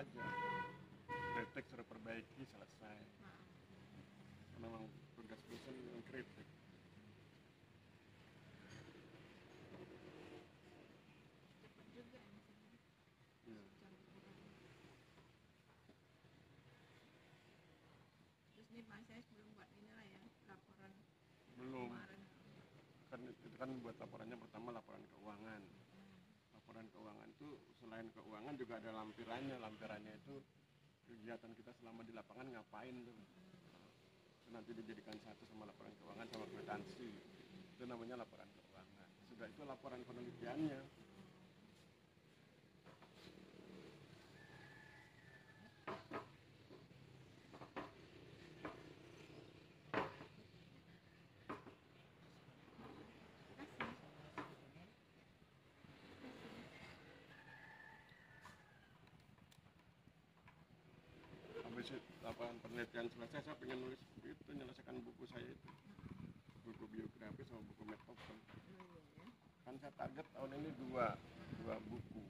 aja, kritik suruh perbaiki selesai. Karena memang tugas dosen yang kritik. Cepat juga Iya. Terus nih Pak, saya belum buat inilah ya, laporan Belum. kemarin. Kan itu kan buat laporannya pertama laporan keuangan. Laporan keuangan itu selain keuangan juga ada lampirannya. Lampirannya itu kegiatan kita selama di lapangan ngapain tuh. Itu nanti dijadikan satu sama laporan keuangan sama kwitansi. Itu namanya laporan keuangan. Sudah itu laporan penelitiannya. Habis laporan penelitian selesai, saya pengen nulis itu, menyelesaikan buku saya itu, buku biografi sama buku Beethoven. Kan saya target tahun ini dua buku,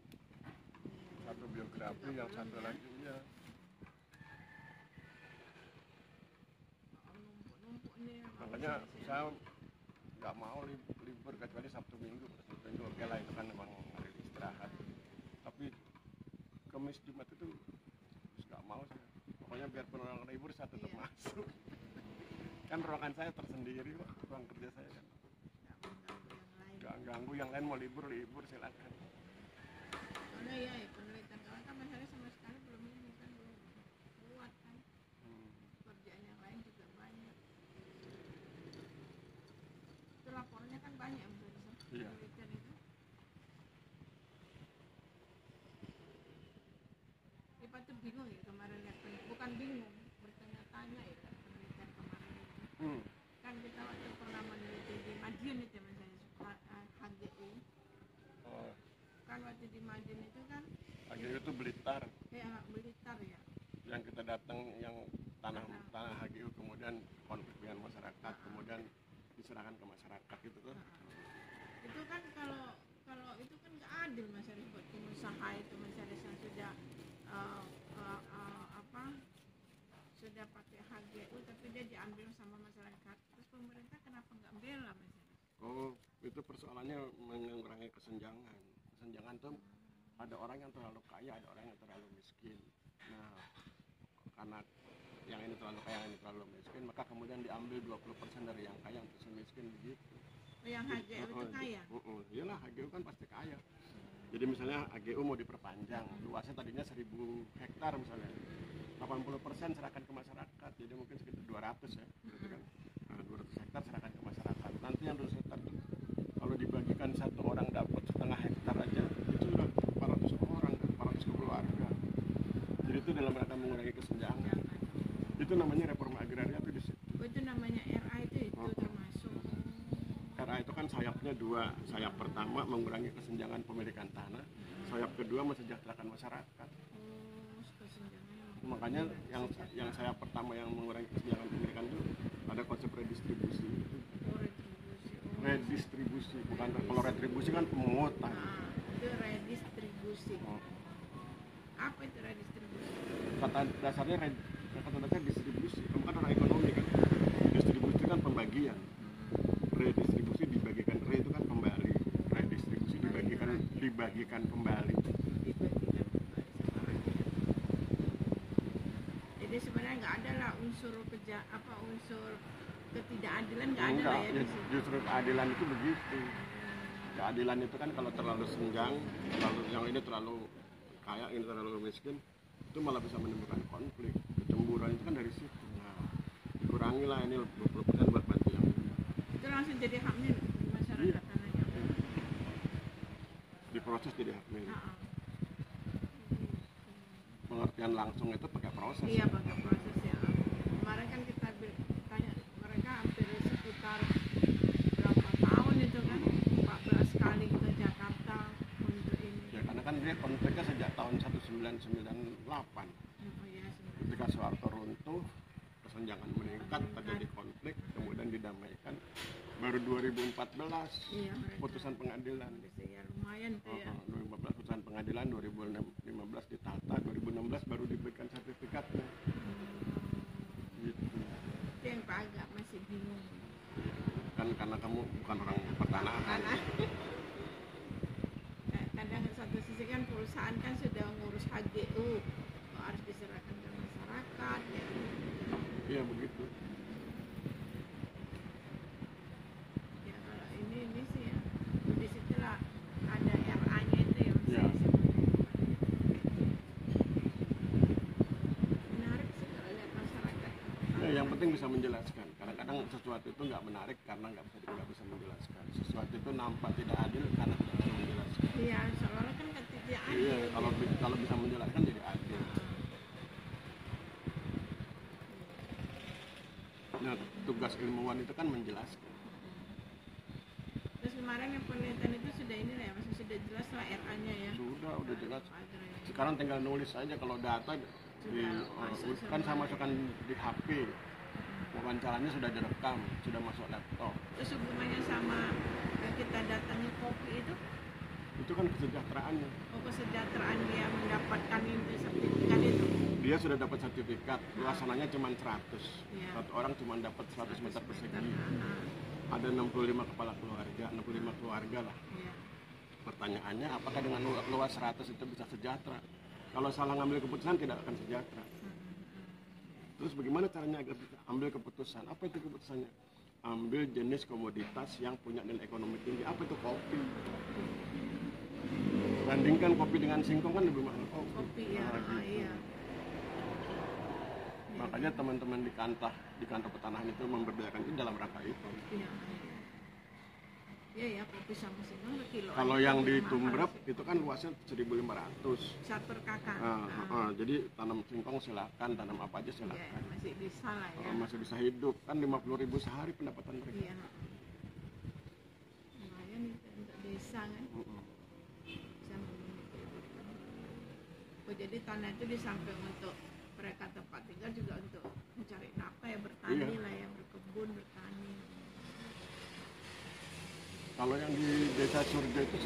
satu biografi, yang satu lagi ya. Numpuk nih. Makanya saya nggak mau libur kecuali Sabtu Minggu. Sabtu Minggu oke lah, itu kan memang hari istirahat. Tapi Kamis Jumat itu nggak mau saya. Pokoknya biar orang libur saya tetap masuk. Kan ruangan saya tersendiri kok, ruang kerja saya kan. Nggak ganggu yang lain, mau libur silakan. Soalnya ya penelitian kawan kan masalahnya sama sekali belum ini kan, belum buat kan. Kerjaan yang lain juga banyak. Itu laporannya kan banyak Iya. penelitian itu. Kita tuh bingung ya kemarin lihat, bukan bingung, bertanya-tanya ya penelitian kemarin itu. Kan kita waktu pernah meneliti di Madiun itu HGU. Oh, Kan waktu di Madiun itu kan HGU itu Blitar. ya Blitar ya. Yang kita datang yang tanah HGU, kemudian konflik dengan masyarakat, kemudian diserahkan ke masyarakat gitu tuh. Itu kan kalau itu kan nggak adil Mas Haris buat pengusaha itu, Mas Haris yang sudah sudah pakai HGU tapi dia diambil sama masyarakat. Terus pemerintah kenapa nggak bela Mas Haris? Oh, itu persoalannya mengurangi kesenjangan. Kesenjangan tuh ada orang yang terlalu kaya, ada orang yang terlalu miskin. Nah, karena yang ini terlalu kaya, yang ini terlalu miskin, maka kemudian diambil 20% dari yang kaya untuk si miskin begitu. Yang HGU itu kaya? Iyalah, HGU kan pasti kaya. Jadi misalnya HGU mau diperpanjang, luasnya tadinya 1000 hektar misalnya, 80% serahkan ke masyarakat, jadi mungkin sekitar 200 ya, gitu kan. Nah, 200 hektar serahkan ke masyarakat. Nanti yang 200 hektar itu kalau dibagikan satu orang dapat setengah hektar aja, itu sudah 400 orang, 400 keluarga. Jadi itu dalam rangka mengurangi kesenjangan. Itu namanya reforma agraria itu di situ. Oh, itu namanya RA itu termasuk. RA itu kan sayapnya dua. Sayap pertama mengurangi kesenjangan pemilikan tanah, sayap kedua mensejahterakan masyarakat. Makanya yang sayap pertama yang mengurangi kesenjangan pemilikan itu ada konsep redistribusi. Redistribusi, bukan kalau retribusi kan pemungutan. Itu redistribusi. Apa itu redistribusi? Kata dasarnya distribusi. Kamu kan orang ekonomi kan. Distribusi kan pembagian. Redistribusi dibagikan, itu kan kembali. Redistribusi dibagikan kembali. Jadi sebenarnya nggak ada lah unsur ketidakadilan, nggak ada lah ya. Justru keadilan itu begitu. Keadilan itu kan kalau terlalu senjang, yang ini terlalu kaya, ini terlalu miskin, itu malah bisa menimbulkan konflik. Kecemburuan itu kan dari situ. Nah, dikurangilah ini 20% buat bantu yang ini. Itu langsung jadi hak milik masyarakat tanahnya. Diproses jadi hak milik. Pengertian langsung itu pakai proses. Iya, pakai proses ya. Kemarin kan kita tanya mereka hampir sekitar berapa tahun itu kan, 14 kali ke Jakarta untuk ini. Ya karena kan dia konfliknya sejak tahun 1998. Ketika Soeharto runtuh, kesenjangan meningkat, terjadi konflik, kemudian didamaikan baru 2014 Iya, mereka. putusan pengadilan. Ya lumayan tuh ya. 2014 putusan pengadilan, 2015 ditata, 2016 baru diberikan sertifikatnya. Gitu. Itu yang Pak agak masih bingung. Kan karena kamu bukan orang pertanahan. Kadang satu sisi kan perusahaan kan sudah ngurus HGU, harus diserahkan ke masyarakat ya. Iya begitu. Ya kalau ini sih ya, di situlah ada RA-nya itu ya. Ya. Menarik sih kalau lihat masyarakat. Ya, yang penting bisa menjelaskan. Kadang-kadang sesuatu itu nggak menarik karena nggak bisa menjelaskan. Sesuatu itu nampak tidak adil karena tidak bisa menjelaskan. Iya, seolah-olah kan tidak adil. Iya, kalau bisa menjelaskan jadi adil. Nah, tugas ilmuwan itu kan menjelaskan. Terus kemarin yang penelitian itu sudah ini lah ya, masih sudah jelas lah RA-nya ya. Udah jelas. Ada ya. Sekarang tinggal nulis aja kalau data kan saya masukkan di HP. Wawancaranya sudah direkam, sudah masuk laptop. Terus hubungannya sama kita datangi kopi Itu kan kesejahteraannya. kesejahteraan dia mendapatkan itu sertifikat itu. Dia sudah dapat sertifikat, luasannya cuma 100. Iya. Satu orang cuma dapat 100 meter persegi. Nah, Ada 65 kepala keluarga, 65 keluarga lah. iya. Pertanyaannya, apakah dengan luas 100 itu bisa sejahtera? Kalau salah ngambil keputusan tidak akan sejahtera. Terus bagaimana caranya agar bisa ambil keputusan? Apa itu keputusannya? Ambil jenis komoditas yang punya nilai ekonomi tinggi. Apa itu kopi? Bandingkan kopi dengan singkong kan lebih mahal Kopi ya, iya. Makanya teman-teman di kantor petanahan itu membedakan itu dalam rangka itu. Iya. Iya ya, kopi sama singkong kilo. Kalau yang di Tumbrep itu kan luasnya 1.500. Satu kakak. Jadi tanam singkong silakan, tanam apa aja Iya, silakan. masih bisa lah ya. Masih bisa hidup kan 50.000 sehari pendapatan mereka. Iya. Lumayan itu untuk desa kan. Bisa memiliki. Oh, jadi tanah itu di samping untuk mereka tempat tinggal juga untuk mencari nafkah ya, bertani Iya. lah ya, berkebun, bertani. Kalau yang di desa Surga itu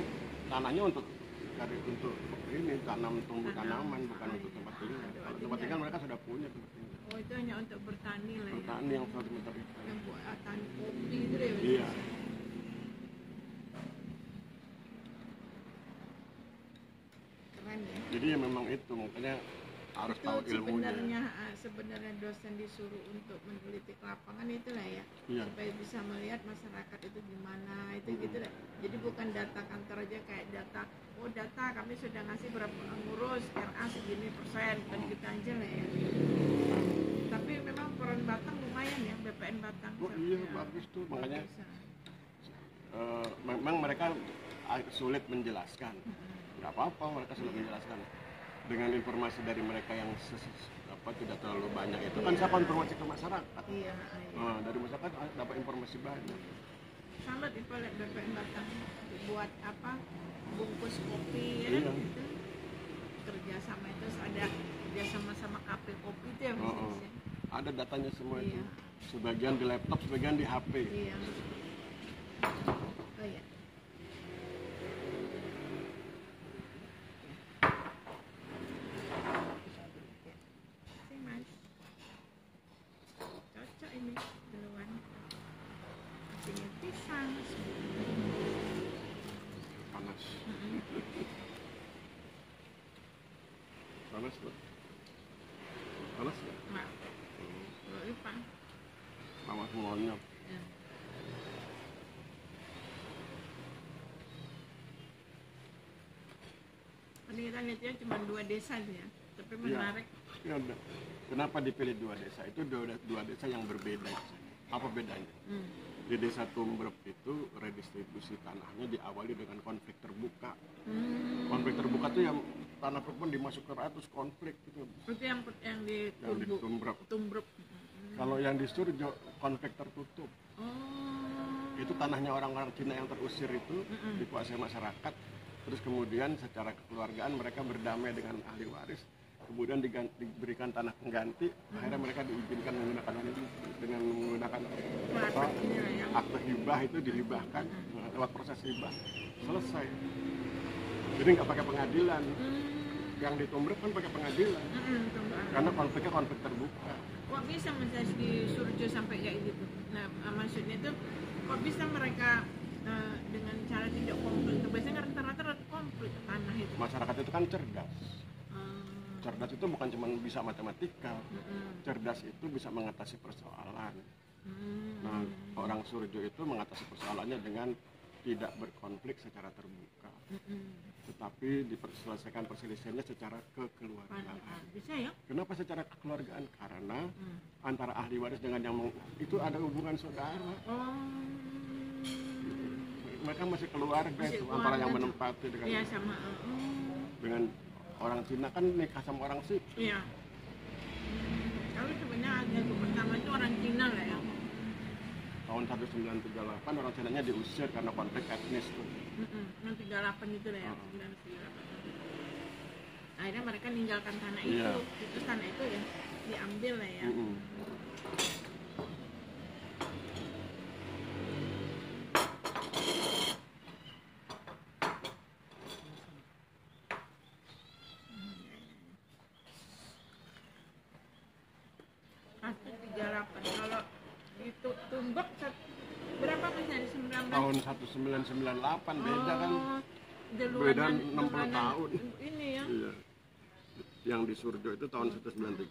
tanahnya untuk ini tanam tumbuh tanaman, bukan untuk tempat tinggal. Kalau tempat tinggal mereka sudah punya tempat tinggal. Oh, itu hanya untuk bertani lah ya. Bertani yang 100 meter itu. Yang buat tani kopi itu deh. Iya. Keren ya. Jadi ya memang itu makanya harus Itu tahu ilmunya. sebenarnya dosen disuruh untuk meneliti ke lapangan itulah ya. Iya. Supaya bisa melihat masyarakat itu gimana, itu gitu deh. Jadi bukan data kantor aja kayak data kami sudah ngasih berapa ngurus RA segini persen, bukan kita aja lah ya. Tapi memang peran Batang lumayan ya, BPN Batang. Oh iya, Ya, bagus tuh makanya bisa. memang mereka sulit menjelaskan. Nggak apa-apa mereka sulit menjelaskan. Dengan informasi dari mereka yang tidak terlalu banyak itu kan saya konfirmasi ke masyarakat. Iya. Dari masyarakat dapat informasi banyak. Salut itu lihat BPN Batang buat apa bungkus kopi ya Iya. gitu. Kerja sama itu ada kerja sama kafe kopi itu ya misalnya. Ada datanya semua itu. Iya. Sebagian di laptop, sebagian di HP. Iya. Oh iya. Sini, Mas. Cocok ini duluan. Kasihnya pisang. Panas. Panas loh. Panas nggak? Enggak. Lupa. Awas monyok. Ya. Ini kita lihatnya cuma 2 desa aja ya, tapi menarik. Ya udah. Kenapa dipilih 2 desa? Itu dua desa yang berbeda. Apa bedanya? Di desa Tumbrep itu redistribusi tanahnya diawali dengan konflik terbuka. Konflik terbuka itu yang tanah perempuan dimasuk ke ratus konflik gitu. Itu yang di Tumbrep. Tumbrep. Kalau yang di Surjo konflik tertutup. Oh. Itu tanahnya orang-orang Cina yang terusir itu dikuasai masyarakat. Terus kemudian secara kekeluargaan mereka berdamai dengan ahli waris. kemudian diberikan tanah pengganti, akhirnya mereka diizinkan menggunakan ini dengan menggunakan akte hibah itu dihibahkan lewat proses hibah selesai. Jadi nggak pakai pengadilan. Yang di Tumbruk kan pakai pengadilan. Karena konfliknya konflik terbuka. Kok bisa misalnya di Surjo sampai kayak gitu? Nah, maksudnya itu kok bisa mereka dengan cara tidak konflik? Biasanya rata-rata konflik tanah itu. Masyarakat itu kan cerdas. Cerdas itu bukan cuma bisa matematika. Cerdas itu bisa mengatasi persoalan. Nah, orang Surjo itu mengatasi persoalannya dengan tidak berkonflik secara terbuka. Tetapi diselesaikan perselisihannya secara kekeluargaan. Bisa ya? Kenapa secara kekeluargaan? Karena antara ahli waris dengan yang itu ada hubungan saudara. Mereka masih keluarga itu antara yang menempati dengan dengan orang Cina kan nikah sama orang sih. Iya. Tapi sebenarnya agak pertama itu orang Cina lah ya. Tahun 1938 orang Cinanya diusir karena konflik etnis tuh. 38 itu lah ya. 1938. Akhirnya mereka ninggalkan tanah itu. Iya. Itu tanah itu ya diambil lah ya. Kalau itu Tumbek berapa mas dari 19? Tahun 1998 beda kan? Beda 60 tahun. Ini ya. Iya. Yang di Surjo itu tahun 1938,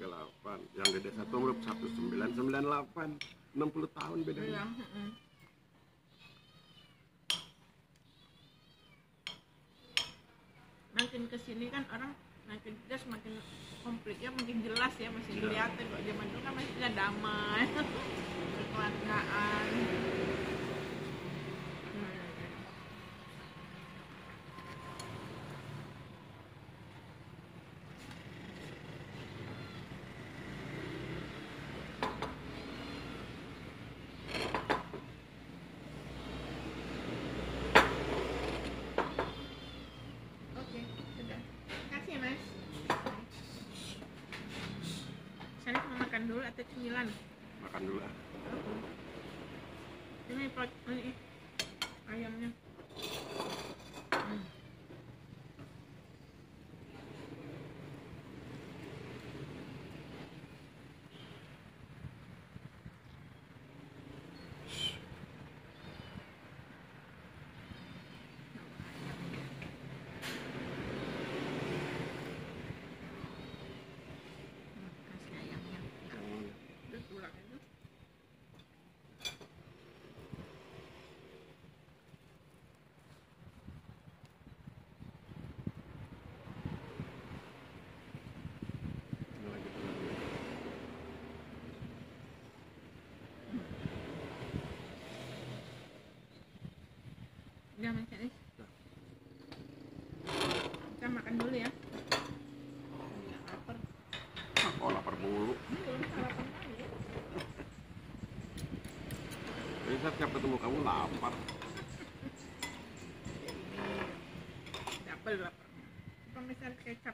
yang di Desa Tumbruk 1998, 60 tahun bedanya. Iya. Makin kesini kan orang makin jelas, makin konfliknya makin jelas ya, masih kelihatan kok. Zaman dulu kan masih damai, kekeluargaan. Oke, sudah. Kasih ya mas. Saya mau makan dulu atau cemilan? Makan dulu ah. Ini pot ini ayamnya. Kasih ayamnya. Terus tulang itu. Ini lagi tulang. Udah mas Anis. Kita makan dulu ya. Ya, lapar. Oh lapar mulu. Belum sarapan lagi ya. Jadi saya tiap ketemu kamu lapar. Double lapar. Apa misalnya kecap?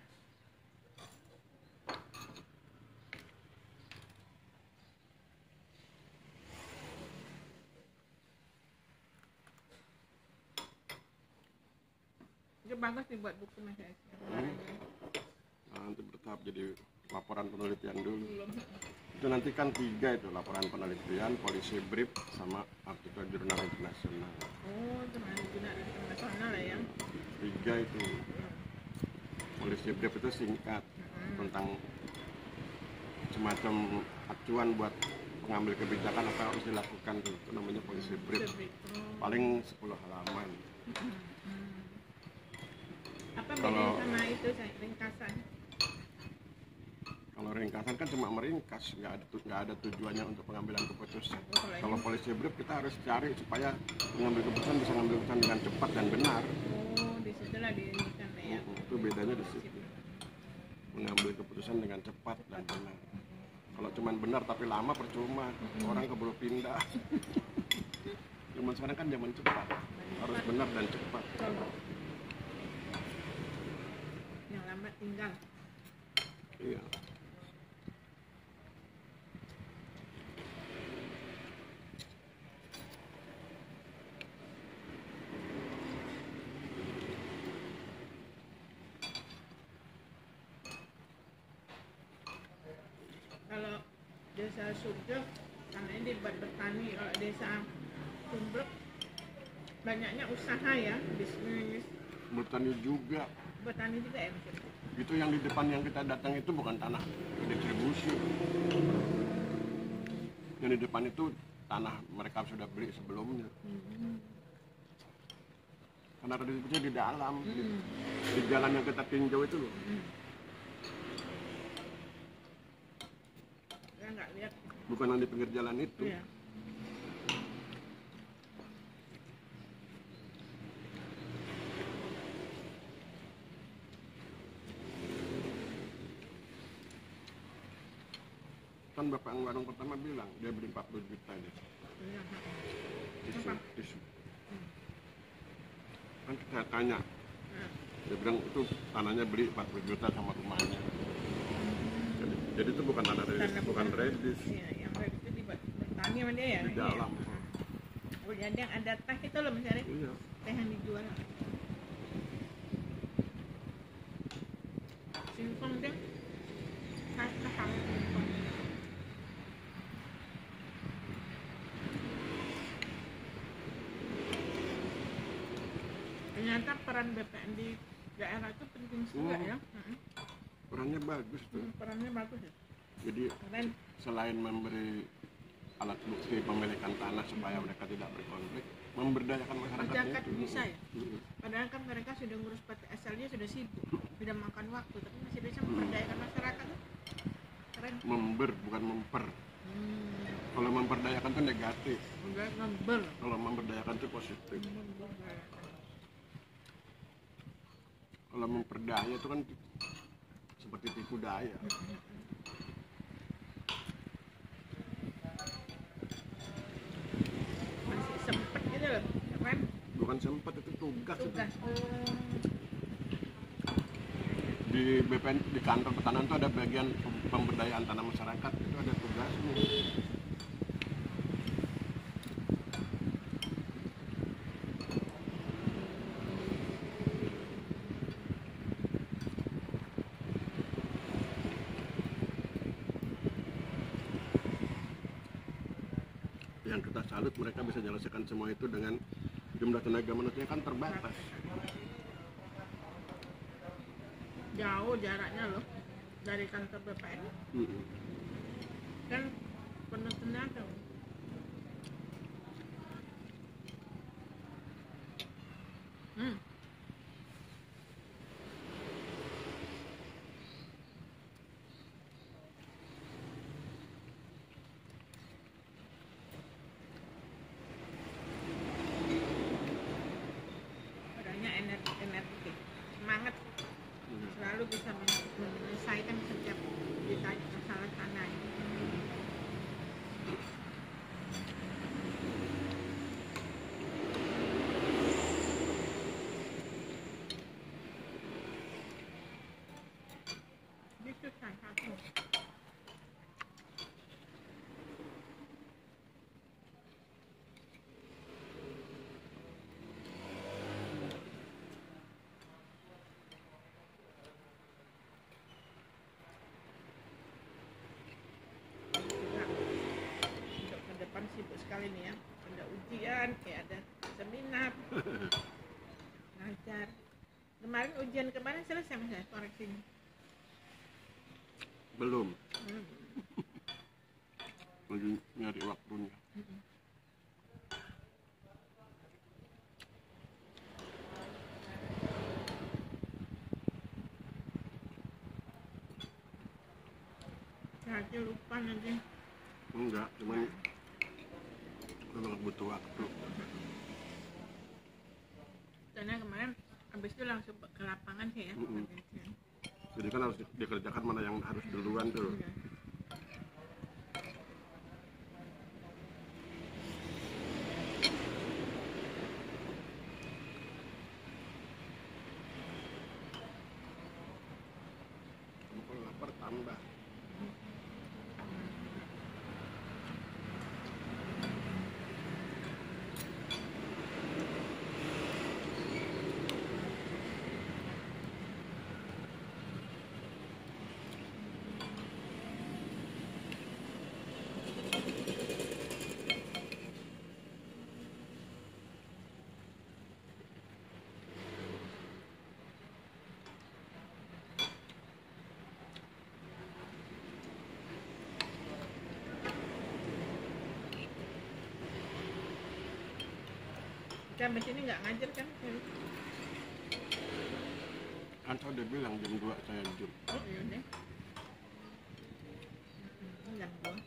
Itu bagus nih buat buku mas Anis. Nah, nanti bertahap jadi laporan penelitian dulu. Belum. Itu nanti kan 3 itu, laporan penelitian, polisi brief, sama artikel jurnal internasional. Oh, teman juga internasional lah ya. 3 itu. Polisi brief itu singkat tentang semacam acuan buat pengambil kebijakan apa yang harus dilakukan tuh. Itu namanya polisi brief. Paling 10 halaman. Apa bedanya sama itu saya ringkasan? Kalau ringkasan kan cuma meringkas, nggak ada tujuannya untuk pengambilan keputusan. Kalau polisi brief kita harus cari supaya mengambil keputusan bisa mengambil keputusan dengan cepat dan benar. Oh, di situlah diinginkan ya. Itu bedanya di situ. Mengambil keputusan dengan cepat dan benar. Kalau cuma benar tapi lama percuma, orang keburu pindah. Zaman sekarang kan zaman cepat, harus benar dan cepat. Yang lambat tinggal. Iya. Kalau desa Sugeng karena ini bertani, kalau desa Sumbrek banyaknya usaha ya, bisnis Bertani juga. bertani juga ya maksudnya. Itu yang di depan yang kita datang itu bukan tanah distribusi. Yang di depan itu tanah mereka sudah beli sebelumnya. Karena distribusi di dalam, di jalan yang kita tinjau itu loh. Saya nggak lihat. Bukan yang di pinggir jalan itu. Iya. Kan bapak yang warung pertama bilang dia beli 40 juta aja. Iya. Tisu. Kan kita tanya, dia bilang itu tanahnya beli 40 juta sama rumahnya. Jadi itu bukan tanah redis, bukan redis. Iya, yang redis itu di bertani sama dia ya. Di dalam. Iya. Oh, jadi yang ada teh itu loh misalnya, Iya. teh yang dijual. Singkong deh. Saya paham singkong. Ternyata peran BPN di daerah itu penting juga ya. Perannya bagus tuh. Perannya bagus ya. Jadi Keren. selain memberi alat bukti pemilikan tanah supaya mereka tidak berkonflik, memberdayakan masyarakatnya Masyarakat itu. bisa ya. Padahal kan mereka sudah ngurus PTSL-nya sudah sibuk, sudah makan waktu, tapi masih bisa memberdayakan masyarakat. Keren. Bukan memper. Kalau memperdayakan itu negatif. Udah member. Kalau memberdayakan itu positif. Kalau memperdaya itu kan seperti tipu daya. Masih sempet gitu loh, keren. Bukan sempat, itu tugas. Tugas. Di BPN, di kantor pertanahan itu ada bagian pemberdayaan tanah masyarakat, itu ada tugasnya. Yang kita salut mereka bisa menyelesaikan semua itu dengan jumlah tenaga manusia kan terbatas. Jauh jaraknya loh dari kantor BPN. Kan penuh tenaga. Adanya energi, semangat, selalu bisa menyelesaikan setiap ditanya masalah tanah. Itu salah satu. Juga untuk ke depan sibuk sekali nih ya, ada ujian, kayak ada seminar, ngajar. Kemarin ujian kemarin selesai mas ya, koreksinya? Belum. Lagi nyari waktunya. Nanti lupa nanti. Enggak, cuman memang butuh waktu. Karena kemarin habis itu langsung ke lapangan sih ya. Jadi kan harus dikerjakan mana yang harus duluan tuh. Iya. Kamu kalau lapar tahu tambah. Sampai sini nggak ngajar kan? Kan saya udah bilang jam 2 saya jam. Oh iya deh. Jam 2.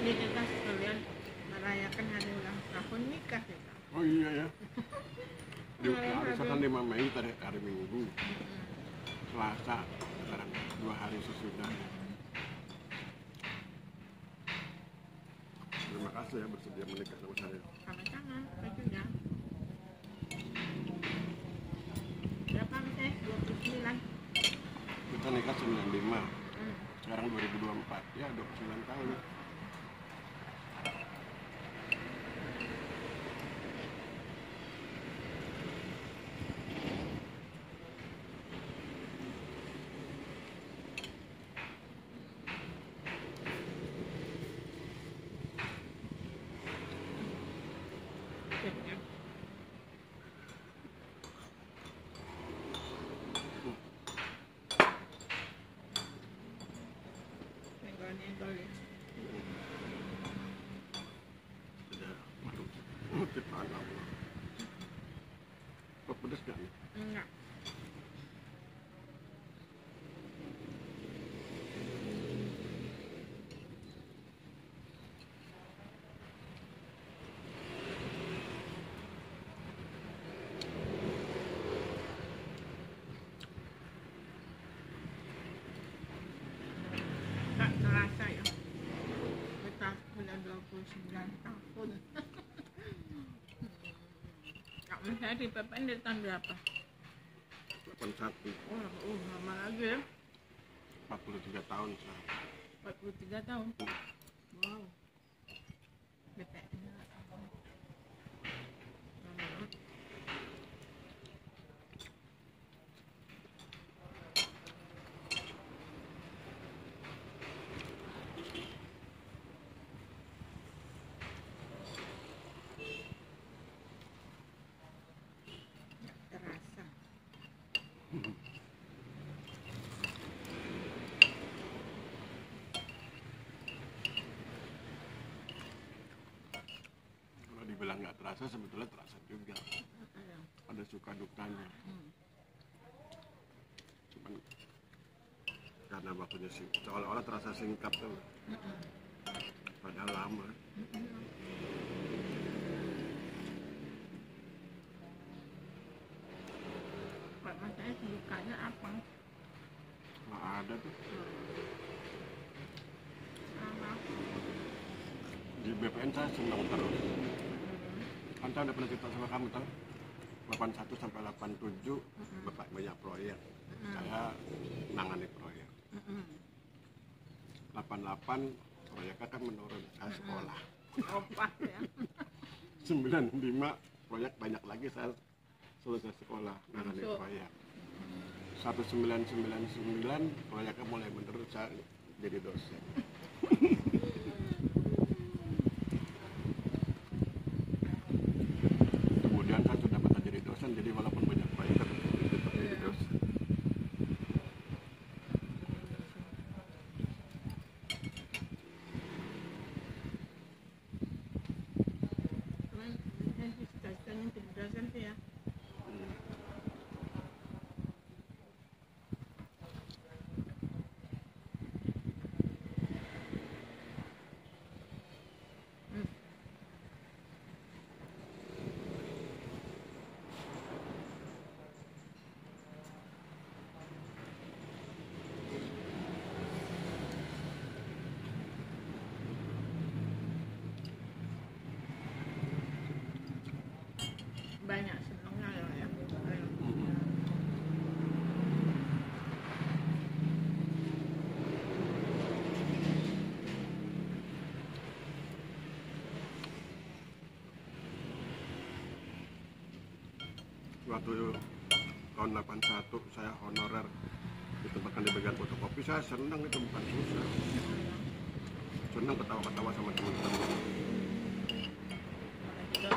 Ini kita sekalian merayakan hari ulang tahun nikah kita. Oh iya ya. Arisan 5 Mei tadi hari Minggu. Selasa sekarang 2 hari sesudah. Terima kasih ya bersedia menikah sama saya. Sama-sama, bajunya. Berapa Mas? 29. Kita nikah 95. Sekarang 2024. Ya 29 tahun. Nyenggol ya. Sudah, waduh, kita agak. Kok pedes gak nih? Enggak. Nggak terasa ya. Kita udah 29 tahun. Kak misalnya di PPN dari tahun berapa? 81, Lama lagi ya. 43 tahun saya. 43 tahun. Wow. BPN. Terasa. Kalau dibilang nggak terasa, sebetulnya terasa juga. Ada suka dukanya. Cuman karena waktunya sih seolah-olah terasa singkat tuh. Padahal lama. Pak masanya dukanya apa? Nggak ada tuh. Sama. Di BPN saya senang terus. Kan saya udah pernah cerita sama kamu tuh. 81 sampai 87 bapak banyak proyek. Saya nangani proyek. 88 proyeknya kan menurun, saya sekolah. Opas ya. 95 proyek banyak lagi, saya selesai sekolah nangani Masuk. proyek. 1999 proyeknya mulai menurun, saya jadi dosen. Kemudian saya sudah pernah jadi dosen, jadi walaupun banyak proyek tetap jadi dosen. Cuman cita-citanya jadi dosen sih ya. waktu tahun 81 saya honorer ditempatkan di bagian fotokopi, saya senang, itu bukan susah. Senang ketawa-ketawa sama teman-teman. Itu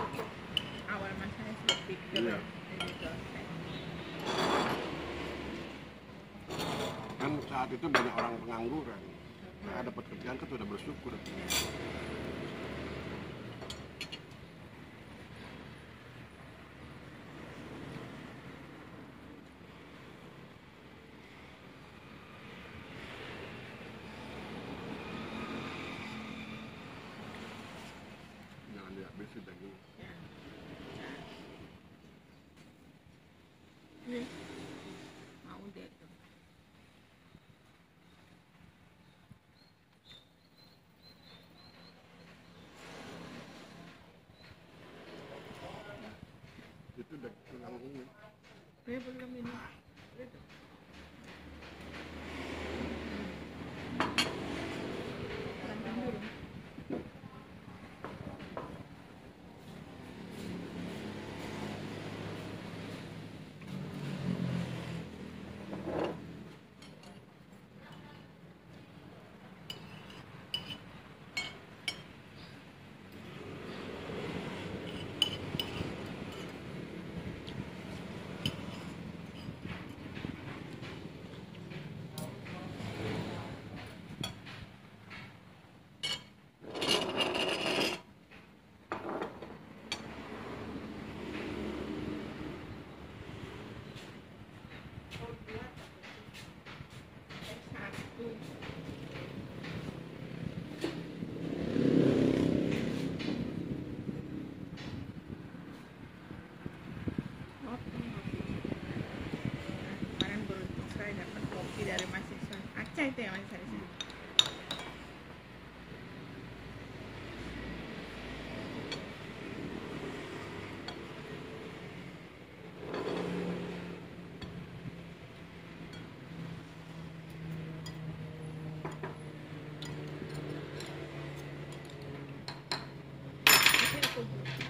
awal masa saya berpikir Iya. gitu. Kan saat itu banyak orang pengangguran. Nah, dapat kerjaan kan udah bersyukur. Jangan dihabisin daging. Ya. Ini mau deh tuh. Itu daging yang ini. Saya belum ini. Itu. Kandang dulu. Satu. Kemarin beruntung saya dapat kopi dari mahasiswa Aceh itu ya mahasiswa. Tapi aku belum.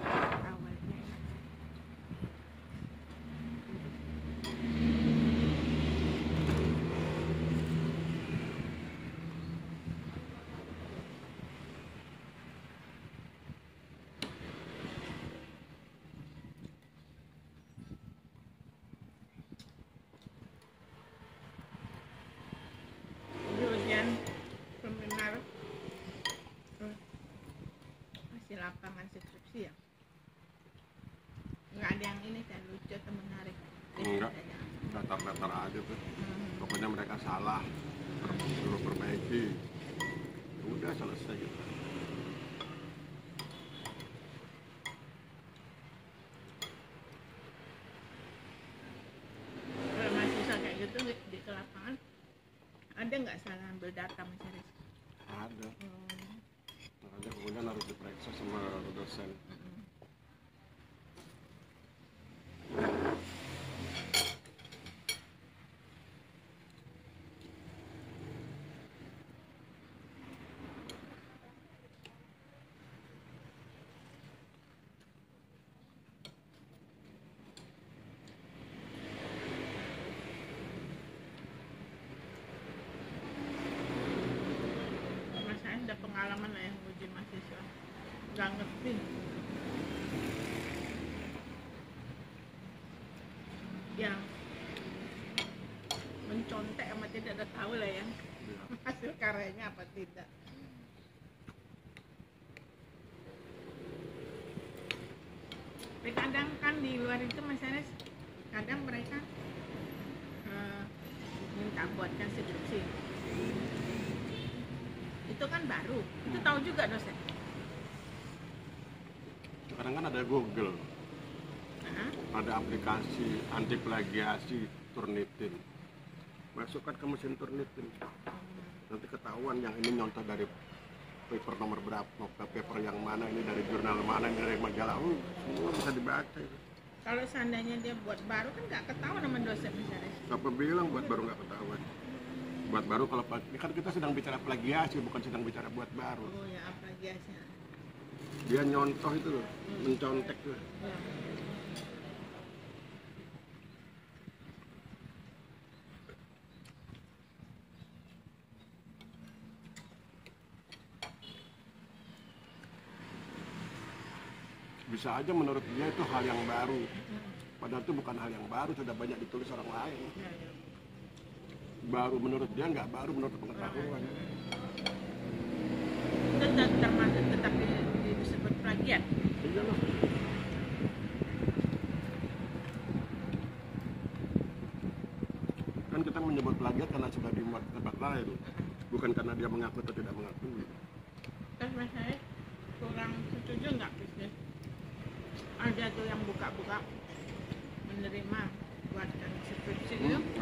Awalnya jurusan seminar masih lapangan skripsi ya, nggak ada yang ini kan lucu atau menarik. Enggak. Ada. Datar-datar aja tuh. Pokoknya mereka salah, suruh perbaiki. Udah selesai gitu. Kalau mahasiswa kayak gitu di ke lapangan ada nggak salah ambil data mencari? Ada. Makanya kemudian harus diperiksa sama dosen. Mas saya ada pengalaman lah yang uji mahasiswa nggak ngerti. Yang mencontek sama tidak ada tahu lah ya Ya. hasil karyanya apa tidak. Tapi kadang kan di luar itu Mas Anes, kadang mereka minta buatkan skripsi. Itu kan baru, itu tahu juga dosen. Sekarang kan ada Google, Nah, ada aplikasi anti plagiasi Turnitin. Masukkan ke mesin Turnitin. Nanti ketahuan yang ini nyontoh dari paper nomor berapa, paper yang mana, ini dari jurnal mana, ini dari majalah. Semua bisa dibaca itu. kalau seandainya dia buat baru kan nggak ketahuan sama dosen misalnya. Siapa bilang buat baru nggak ketahuan? Buat baru kalau ini kan kita sedang bicara plagiasi, bukan sedang bicara buat baru. Oh ya, plagiasnya. Dia nyontoh itu loh, mencontek tuh. Ya. Bisa aja menurut dia itu hal yang baru. Padahal itu bukan hal yang baru, sudah banyak ditulis orang lain. Ya, ya. Baru menurut dia nggak baru menurut pengetahuan. Itu termasuk tetap disebut plagiat. Iya loh. Kan kita menyebut plagiat karena sudah dimuat di tempat lain, bukan karena dia mengaku atau tidak mengakui. Terus mas saya kurang setuju nggak bisnis? Ada tuh yang buka-buka menerima buatkan skripsi gitu.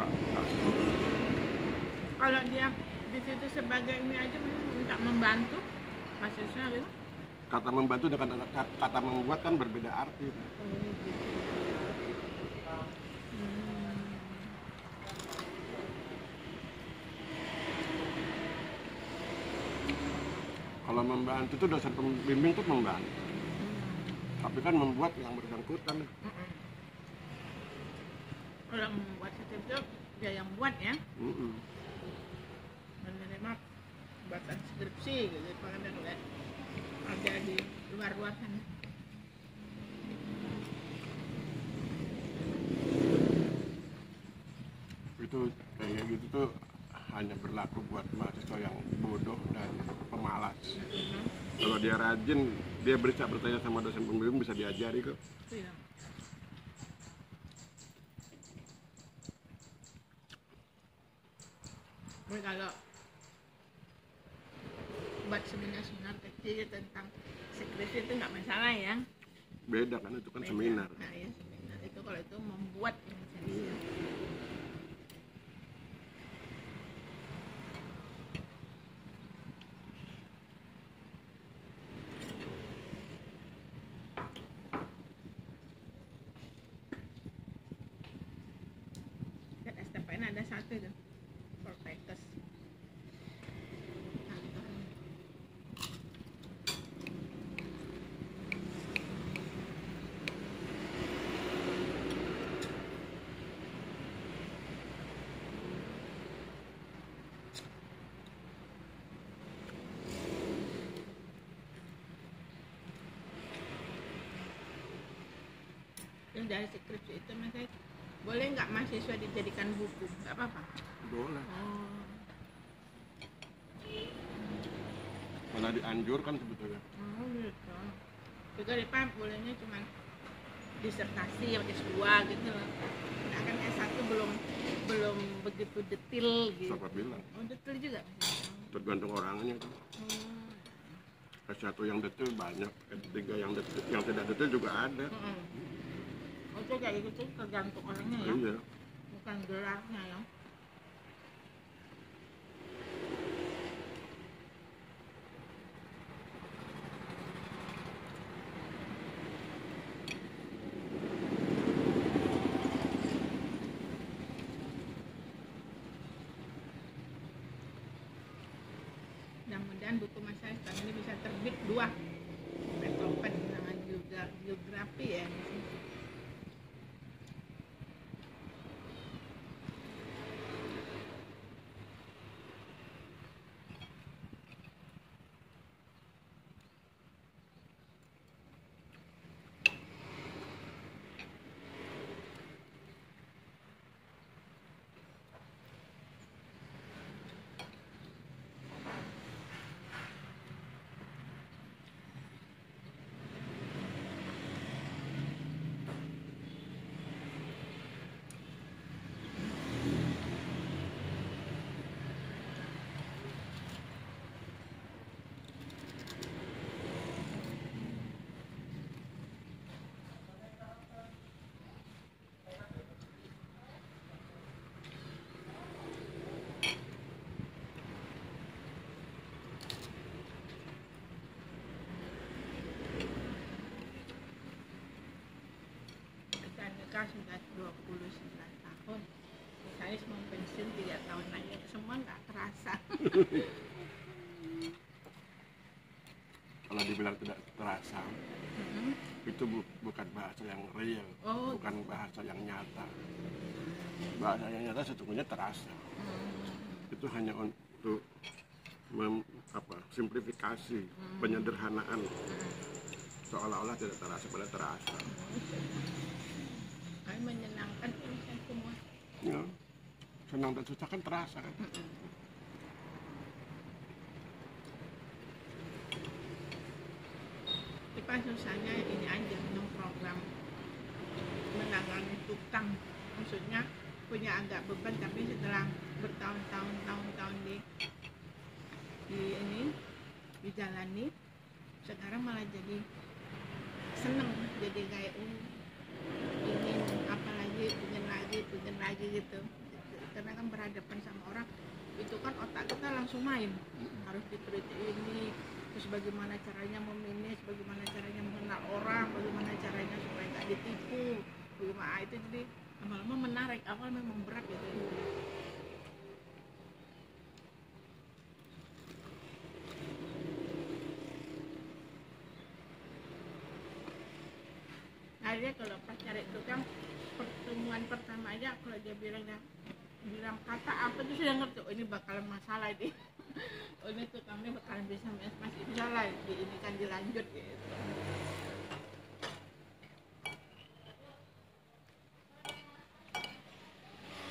Kalau dia di situ sebagai ini aja minta membantu mahasiswa gitu. Kata membantu dengan kata membuat kan berbeda arti. Kalau membantu itu dosen pembimbing itu membantu. Tapi kan membuat yang bersangkutan. Kalau membuat skripsi dia yang buat ya. Menerima buatan skripsi gitu pada ngeliat ada di luar sana. Itu kayak gitu tuh hanya berlaku buat mahasiswa yang bodoh dan pemalas. Kalau dia rajin, dia bisa bertanya sama dosen pembimbing, bisa diajari kok. Iya. Tapi kalau buat seminar-seminar kecil tentang skripsi itu nggak masalah ya. Beda kan, itu kan Beda. seminar. Nah ya seminar itu kalau itu membuat yang serius. Dan STPN ada satu tuh, Perpekes. Yang dari skripsi itu mas, boleh nggak mahasiswa dijadikan buku? Nggak apa-apa. Boleh. Oh. Malah dianjurkan sebetulnya. Oh gitu. Juga di PAM bolehnya cuma disertasi yang S2 gitu loh. Nah kan S1 belum begitu detail gitu. Siapa bilang? Oh detail juga. Tergantung orangnya tuh. S1 yang detail banyak, S3 yang detail, yang tidak detail juga ada. Oh itu kayak gitu tergantung orangnya ya. Iya. Bukan gelarnya ya. Mudah-mudahan buku mas saya sekarang ini bisa terbit 2 Beethoven dengan juga geografi ya. Kita nikah sudah 29 tahun. Saya Ais mau pensiun 3 tahun lagi, semua nggak terasa. Kalau dibilang tidak terasa, itu bukan bahasa yang real, Oh. bukan bahasa yang nyata. Bahasa yang nyata sesungguhnya terasa. Itu hanya untuk simplifikasi, penyederhanaan, seolah-olah tidak terasa, padahal terasa. Kami menyenangkan urusan semua. Ya, senang dan susah kan terasa kan. Kita susahnya ini aja, program menangani tukang, maksudnya punya agak beban, tapi setelah bertahun-tahun di ini dijalani, sekarang malah jadi seneng, jadi kayak ingin apa lagi, ingin lagi gitu. Karena kan berhadapan sama orang itu kan otak kita langsung main, harus diteliti ini, terus bagaimana caranya memanage, bagaimana caranya mengenal orang, bagaimana caranya supaya nggak ditipu, bagaimana itu. Jadi lama-lama menarik, awal memang berat gitu. Nah dia kalau pas cari tukang, pertemuan pertama aja kalau dia bilang kata apa tuh sudah ngerti, oh ini bakalan masalah ini. Oh ini tukangnya bakalan bisa masih bisa lah, ini kan dilanjut gitu.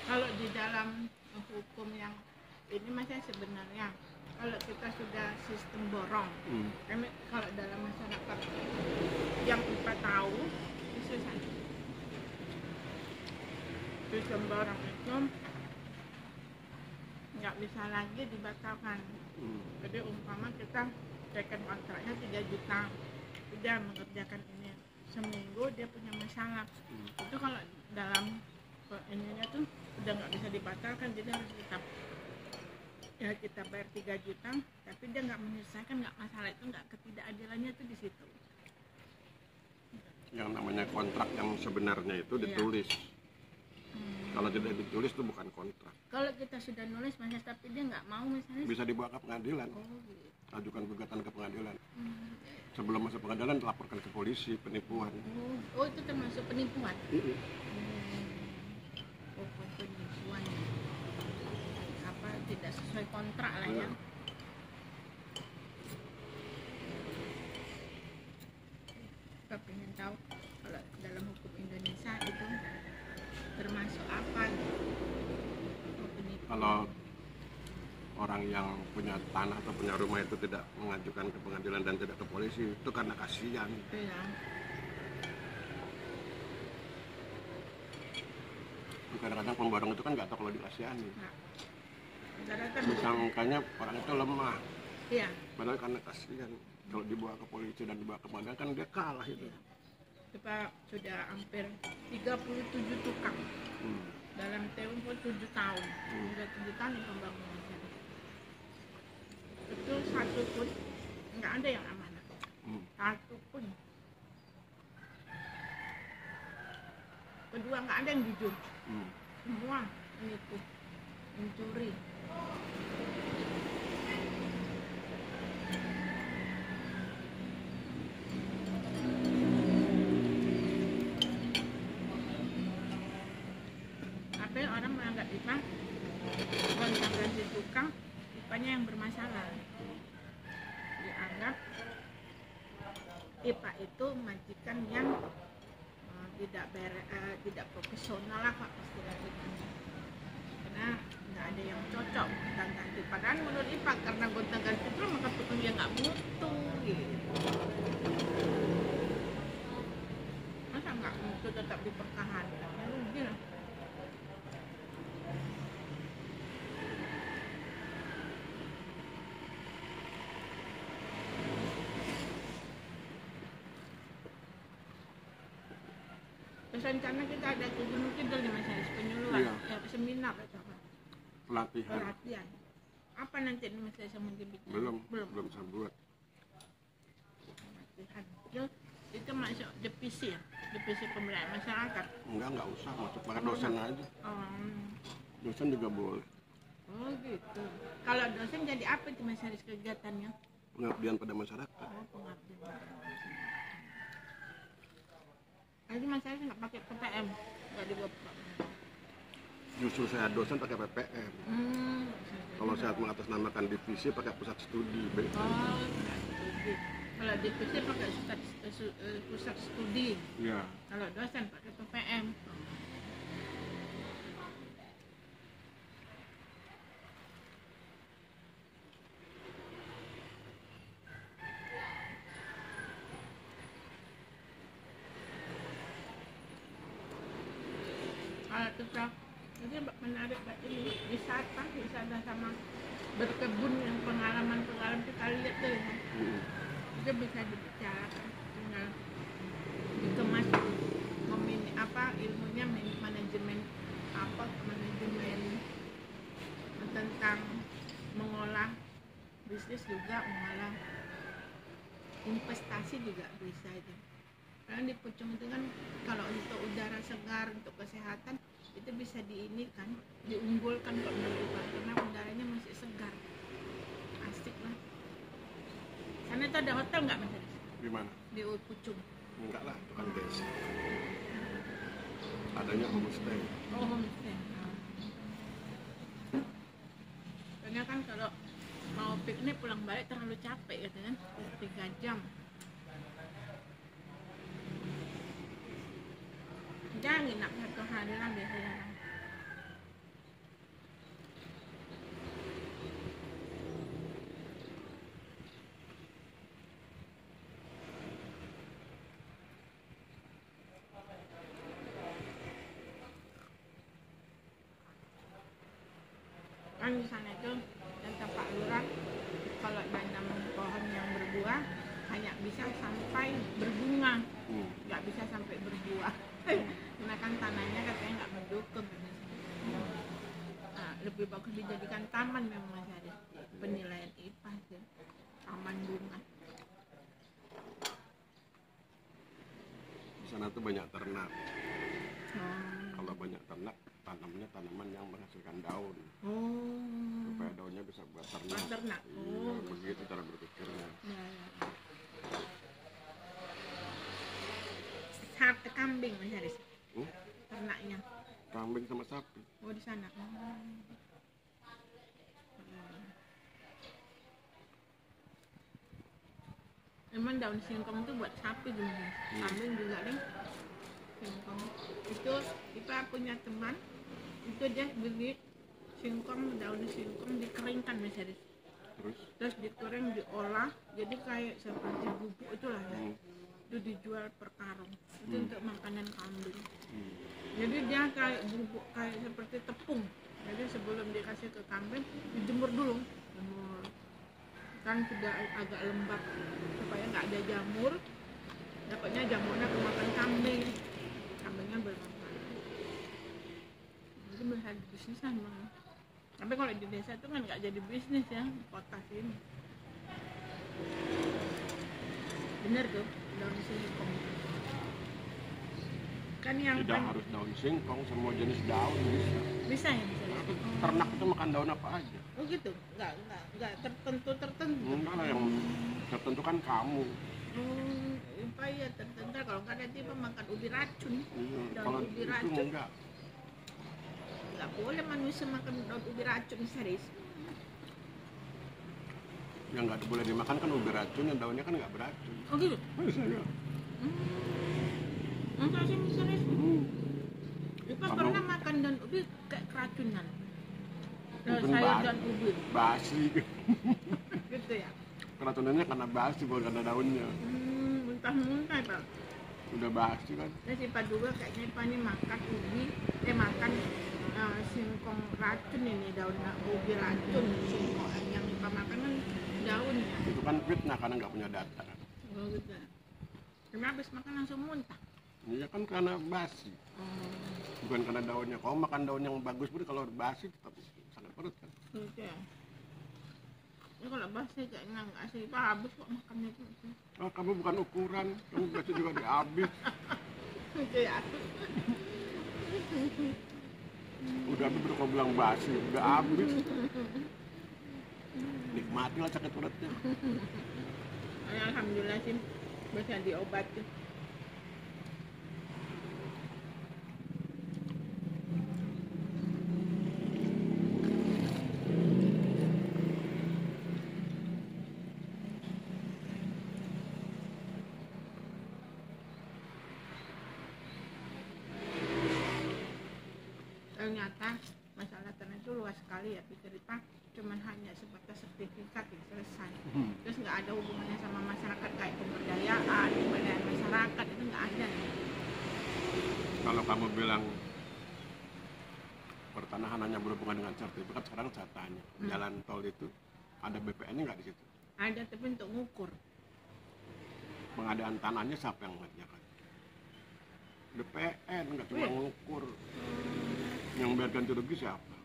Kalau di dalam hukum yang ini masih sebenarnya kalau kita sudah sistem borong, kalau dalam masyarakat yang kita tahu itu sistem borong itu nggak bisa lagi dibatalkan. Jadi umpama kita second kontraknya 3 juta, udah mengerjakan ini seminggu dia punya masalah, itu kalau dalam ininya tuh udah nggak bisa dibatalkan, jadi harus tetap ya kita bayar 3 juta, tapi dia nggak menyelesaikan, nggak masalah, itu nggak ketidakadilannya tuh di situ. Yang namanya kontrak yang sebenarnya itu ditulis. Kalau tidak ditulis itu bukan kontrak. Kalau kita sudah nulis mas, tapi dia nggak mau misalnya, Bisa dibawa ke pengadilan. gitu. Ajukan gugatan ke pengadilan. Sebelum masuk pengadilan laporkan ke polisi penipuan. Oh itu termasuk penipuan. Oh penipuan, apa tidak sesuai kontrak lah ya. Kita pengen tahu kalau dalam hukum Indonesia itu termasuk apa? Oh, penipuan. Kalau orang yang punya tanah atau punya rumah itu tidak mengajukan ke pengadilan dan tidak ke polisi, itu karena kasihan. Iya. Kadang-kadang pemborong itu kan nggak tahu kalau dikasihani. Nah, rata-rata Disangkanya orang itu lemah, iya. padahal karena kasihan. Kalau dibawa ke polisi dan dibawa ke pengadilan kan dia kalah itu. Iya. Kita sudah hampir 37 tukang dalam tempo 7 tahun. Sudah 7 tahun yang pembangunan. Itu satu pun nggak ada yang amanah. Satu pun. Kedua nggak ada yang jujur. Semua menipu, mencuri. Tapi orang menganggap IPA konsentrasi tukang, IPA-nya yang bermasalah. Dianggap IPA itu majikan yang tidak profesional lah Pak istilahnya. Karena nggak ada yang cocok gonta-ganti. Padahal menurut IPA karena gonta-ganti itu maka tukang dia nggak butuh gitu. Masa nggak butuh tetap dipertahankan? Ya rugi lah. Terus rencana kita ada ke Gunung Kidul nih Mas Haris, penyuluhan, Iya. Seminar atau apa? Pelatihan Pelatihan. Apa nanti nih Mas Haris yang mau dibikin? belum saya buat. Pelatihan. Itu masuk divisi ya? Divisi pemberdayaan masyarakat. Nggak usah masuk pakai dosen aja. Dosen juga boleh. Oh gitu. Kalau dosen jadi apa itu Mas Haris kegiatannya? Pengabdian pada masyarakat. Oh, pengabdian. Jadi Mas Haris nggak pakai PPM, nggak dibuat. Justru saya dosen pakai PPM. Kalau saya mengatasnamakan divisi pakai pusat studi. Oh, pusat studi. Kalau divisi pakai pusat studi. Ya. Kalau dosen pakai PPM. Kalau kita ini menarik ini wisata sama berkebun yang pengalaman kita lihat tuh ya. Itu bisa dibicarakan tinggal dikemas ilmunya manajemen tentang mengolah bisnis juga, mengolah investasi juga bisa itu. Karena di Pucung itu kan kalau untuk udara segar, untuk kesehatan itu bisa diunggulkan kok menurut Pak, karena udaranya masih segar, asik lah. Sana itu ada hotel nggak Mas? Di mana? Di Pucung. Enggak lah, itu kan desa. Adanya homestay. Oh, homestay. Karena kan kalau mau piknik pulang balik terlalu capek gitu kan, 3 jam. Jangan nginap 1 hari lah biasanya. Kan di sana itu kata Pak Lurah, kalau nanam pohon yang berbuah hanya bisa sampai berbunga, nggak bisa sampai berbuah. Karena kan tanahnya katanya nggak mendukung. Nah, lebih bagus dijadikan taman memang Mas Haris. Penilaian IPA sih, taman bunga. Di sana tuh banyak ternak. Oh. Kalau banyak ternak, tanamnya tanaman yang menghasilkan daun. Oh. Supaya daunnya bisa buat ternak. Buat ternak. Iya, begitu cara berpikirnya. Ya. Sate kambing Mas Haris. Ternaknya. Kambing sama sapi. Oh, di sana. Emang daun singkong itu buat sapi gimana? Kambing juga deh. Singkong. Itu kita punya teman, itu dia beli singkong, daun singkong dikeringkan Mas Haris. Terus digoreng, diolah, jadi kayak seperti bubuk itulah ya. Itu dijual per karung. Itu untuk makanan kambing. Jadi dia kayak bubuk, kayak seperti tepung. Jadi sebelum dikasih ke kambing, dijemur dulu. Jemur. Kan sudah agak lembab supaya nggak ada jamur. Dapatnya jamurnya kemakan kambing. Kambingnya bermanfaat. Jadi bisa bisnis memang. Tapi kalau di desa itu kan nggak jadi bisnis ya, kota sini. Bener tuh, daun singkong. Kan yang tidak harus daun singkong, semua jenis daun bisa. Bisa ya, bisa. Ternak itu makan daun apa aja. Oh gitu, nggak tertentu. Enggak lah, yang tertentu kan kamu. Apa ya tertentu, kalau nggak nanti makan ubi racun. Daun Kalau ubi itu racun. enggak Boleh manusia makan daun ubi racun Haris. Yang nggak boleh dimakan kan ubi racun, yang daunnya kan nggak beracun. Oh gitu? Bisa ya. Enggak sih Haris. Ipa pernah makan daun ubi kayak keracunan. Sayur daun ubi. Basi. Gitu ya? Keracunannya karena basi, bukan karena daunnya. Muntah-muntah Pak. Udah basi kan. Terus Ipa juga kayaknya Ipa ini makan ubi, makan singkong racun ini, daun ubi racun. Singkong yang Ipa makan kan daunnya. Itu kan fitnah karena nggak punya data. Oh gitu. Karena habis makan langsung muntah. Iya kan karena basi. Bukan karena daunnya. Kalau makan daun yang bagus pun kalau basi tetap sakit perut kan. Gitu ya. Ya kalau basi kayaknya nggak sih, Pak habis kok makannya itu. Oh, kamu bukan ukuran, kamu basi juga dihabis. Gitu ya. Udah habis baru kau bilang basi, udah habis. Nikmatilah sakit perutnya. Alhamdulillah sih bisa diobati. Ternyata masalah tanah itu luas sekali ya, cerita cuman hanya sebatas sertifikat yang selesai. Terus nggak ada hubungannya sama masyarakat kayak pemberdayaan masyarakat, itu nggak ada ya. Kalau kamu bilang pertanahan hanya berhubungan dengan sertifikat, sekarang saya tanya, jalan tol itu ada BPN-nya nggak di situ? Ada, tapi untuk ngukur. Pengadaan tanahnya siapa yang mengerjakan? BPN, nggak cuma ngukur. Yang bayar ganti rugi siapa?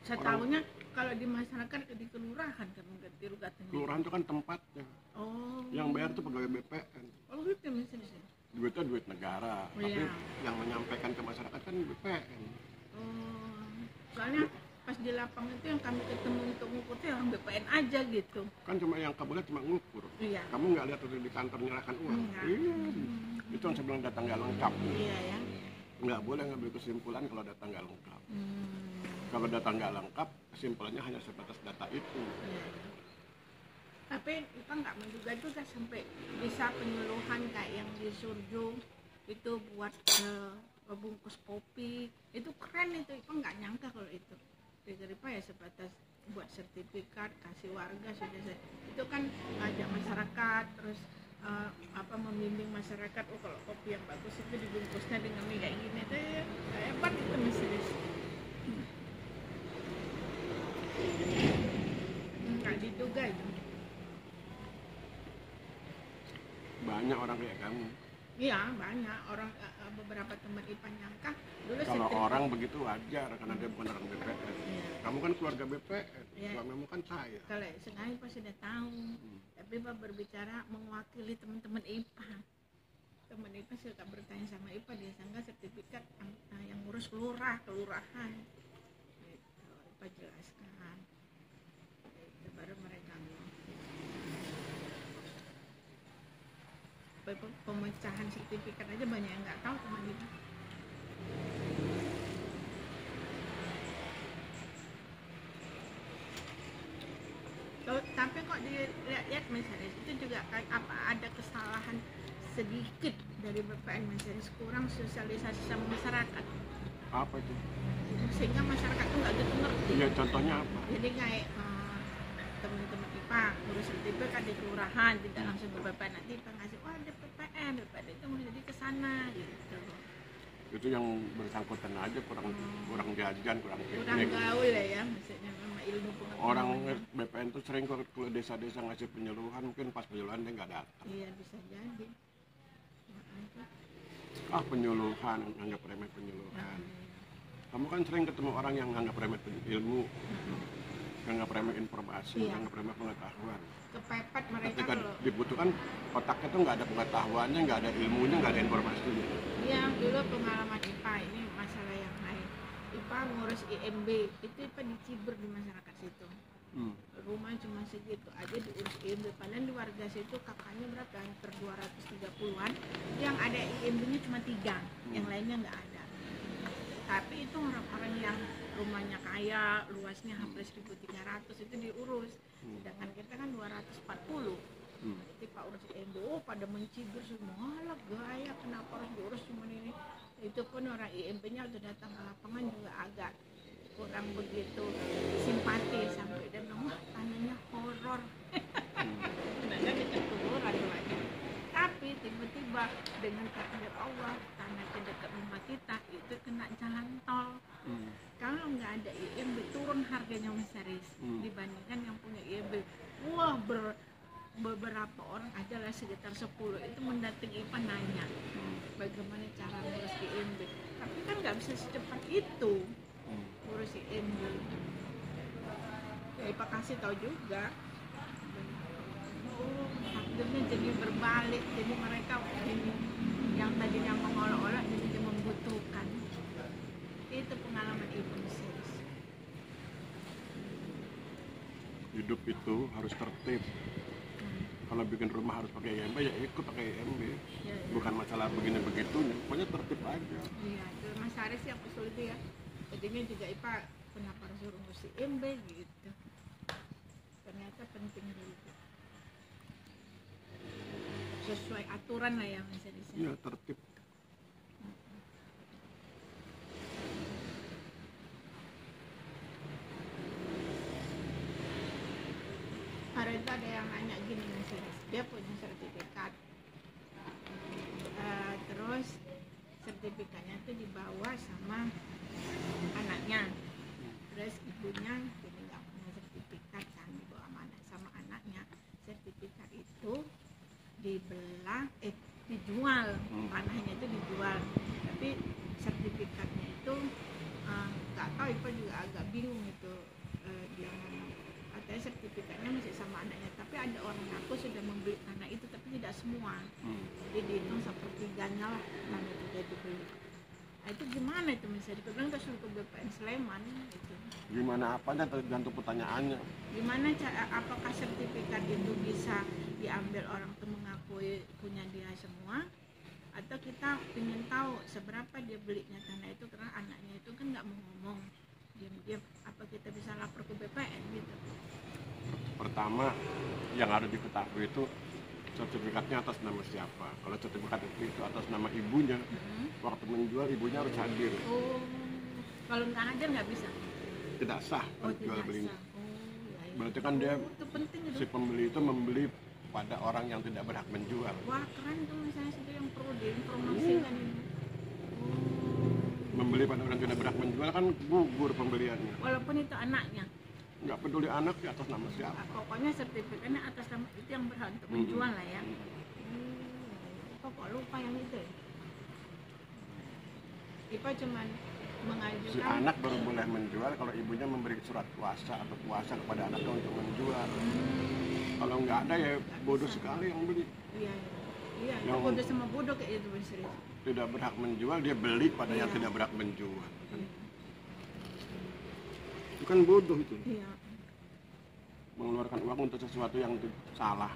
Setahunya kalau di masyarakat di kelurahan kan ganti rugi. Kelurahan itu kan tempatnya. Oh. Yang bayar itu pegawai BPN. Oh gitu misalnya. Duitnya duit negara, Oh, tapi iya. yang menyampaikan ke masyarakat kan BPN. Oh. Soalnya pas di lapang itu yang kami ketemu untuk ngukur itu orang BPN aja gitu. Kan cuma yang kamu lihat cuma ngukur. Iya. Kamu nggak lihat tuh di kantor menyerahkan uang. Enggak. Iya. Itu yang saya bilang data nggak lengkap. Iya ya. Nggak boleh ngambil kesimpulan kalau data nggak lengkap. Kalau data nggak lengkap, kesimpulannya hanya sebatas data itu. Iya. Tapi kita nggak menduga juga sampai bisa penyuluhan kayak yang di Surjo itu buat bungkus kopi, itu keren itu. Ipa nggak nyangka kalau itu. Pikir Ipa ya sebatas buat sertifikat kasih warga sudah. Itu kan ngajak masyarakat terus membimbing masyarakat, oh kalau kopi yang bagus itu dibungkusnya dengan mie kayak gini itu ya hebat itu mesiris. Nggak diduga itu. Banyak orang kayak kamu. Iya banyak orang, beberapa teman Ipa nyangka dulu Kalau sertifikat- orang begitu wajar karena dia bukan orang BPN. Iya. Kamu kan keluarga BPN, Iya. suamimu kan saya. Kalau sengaja Ipa sudah tahu, tapi Ipa berbicara mewakili teman-teman Ipa. Teman Ipa suka bertanya sama Ipa, dia sangka sertifikat yang ngurus kelurahan. Gitu. Ipa jelaskan. Itu baru mereka ngomong. Pemecahan sertifikat aja banyak yang nggak tahu teman Ipa. Tapi kok dilihat misalnya itu juga kayak apa ada kesalahan sedikit dari BPN misalnya kurang sosialisasi sama masyarakat Apa itu? sehingga masyarakat tuh nggak gitu ngerti. Ya contohnya apa? Jadi kayak teman-teman IPA ngurus sertifikat di kelurahan tidak langsung ke BPN, nanti IPA ngasih wah ada BPN itu mau jadi ke sana gitu. Itu yang bersangkutan aja kurang jajan, kurang Kurang teknik. gaul ya maksudnya sama ilmu pengetahuan. Orang BPN tuh sering kalau ke desa-desa ngasih penyuluhan, mungkin pas penyuluhan dia nggak datang. Iya bisa jadi. Penyuluhan, anggap remeh penyuluhan. Kamu kan sering ketemu orang yang anggap remeh ilmu, anggap remeh informasi, Iya. anggap remeh pengetahuan. Kepepet mereka Ketika kalau dibutuhkan, otaknya tuh nggak ada pengetahuannya, nggak ada ilmunya, nggak ada informasinya. iya dulu pengalaman IPA ini masalah yang lain. IPA ngurus IMB itu IPA dicibur di masyarakat situ. Rumah cuma segitu aja diurus IMB, padahal di warga situ kakaknya berapa hampir 230-an, yang ada IMB-nya cuma 3, yang lainnya nggak ada. Tapi itu orang-orang yang rumahnya kaya, luasnya hampir 1.300 itu diurus, sedangkan kita kan 240. Jadi Pak urus IMB, pada mencibir semua, lah gaya kenapa harus diurus cuma ini. Itu pun orang IMB-nya udah datang ke lapangan juga agak kurang begitu simpati, sampai dia bilang wah tanahnya horor. Sebenarnya dekat kuburan lagi. Tapi tiba-tiba dengan takdir Allah tanah di dekat rumah kita itu kena jalan tol. Kalau nggak ada IMB turun harganya serius dibandingkan yang punya IMB. Wah beberapa orang aja lah sekitar 10 itu mendatangi IPA nanya bagaimana cara ngurus IMB. Tapi kan nggak bisa secepat itu ngurus IMB. Ya IPA kasih tahu juga. Takdirnya jadi berbalik, jadi mereka ini yang tadinya mengolok-olok jadi membutuhkan. Itu pengalaman IPA. hidup itu harus tertib. Kalau bikin rumah harus pakai IMB ya ikut pakai IMB. Ya, ya. Bukan masalah begini begitunya, pokoknya tertib aja. Iya, itu Mas Haris yang usul itu ya. Jadinya juga IPA kenapa harus suruh mesti IMB gitu. Ternyata penting juga. Sesuai aturan lah ya Mas Haris. Iya, tertib. Hari itu ada yang nanya gini Mas Haris, dia punya sertifikat. Terus sertifikatnya itu dibawa sama anaknya. Terus ibunya jadi nggak punya sertifikat kan, dibawa sama anaknya. Sertifikat itu dijual, tanahnya itu dijual. Tapi sertifikatnya itu nggak tahu, Ipa juga agak bingung itu dia ngomong. Katanya sertifikatnya masih sama anaknya, tapi ada orang ngaku sudah membeli tanah itu, tapi tidak semua. Jadi dihitung sepertiganya lah tanah itu sudah dibeli. Nah itu gimana itu misalnya? Dibilang kita suruh ke BPN Sleman gitu. Gimana apanya tergantung pertanyaannya. Gimana cara, apakah sertifikat itu bisa diambil orang itu mengakui punya dia semua, atau kita ingin tahu seberapa dia belinya tanah itu, karena anaknya itu kan nggak mau ngomong, diam-diam. Apa kita bisa lapor ke BPN gitu? Pertama yang harus diketahui itu sertifikatnya atas nama siapa. Kalau sertifikat itu atas nama ibunya, waktu menjual ibunya harus hadir. Oh, kalau nggak hadir nggak bisa? Tidak sah jual belinya. Ya, ya. Berarti kan dia itu penting itu. si pembeli itu membeli pada orang yang tidak berhak menjual. Wah keren tuh misalnya itu yang perlu diinformasikan ini. Membeli pada orang yang tidak berhak menjual kan gugur pembeliannya. Walaupun itu anaknya. Nggak peduli anak di atas nama siapa. Pokoknya sertifikatnya atas nama itu yang berhak untuk menjual lah ya. Kok lupa yang itu ya? Ipa cuman mengajukan. Si anak baru boleh menjual kalau ibunya memberi surat kuasa atau kuasa kepada anaknya untuk menjual. Kalau nggak ada ya bodoh sekali yang beli. Iya, iya. Yang Bodoh sama bodoh kayak itu serius. tidak berhak menjual dia beli pada yang Iya. tidak berhak menjual. Itu kan bodoh itu. Iya. Mengeluarkan uang untuk sesuatu yang salah.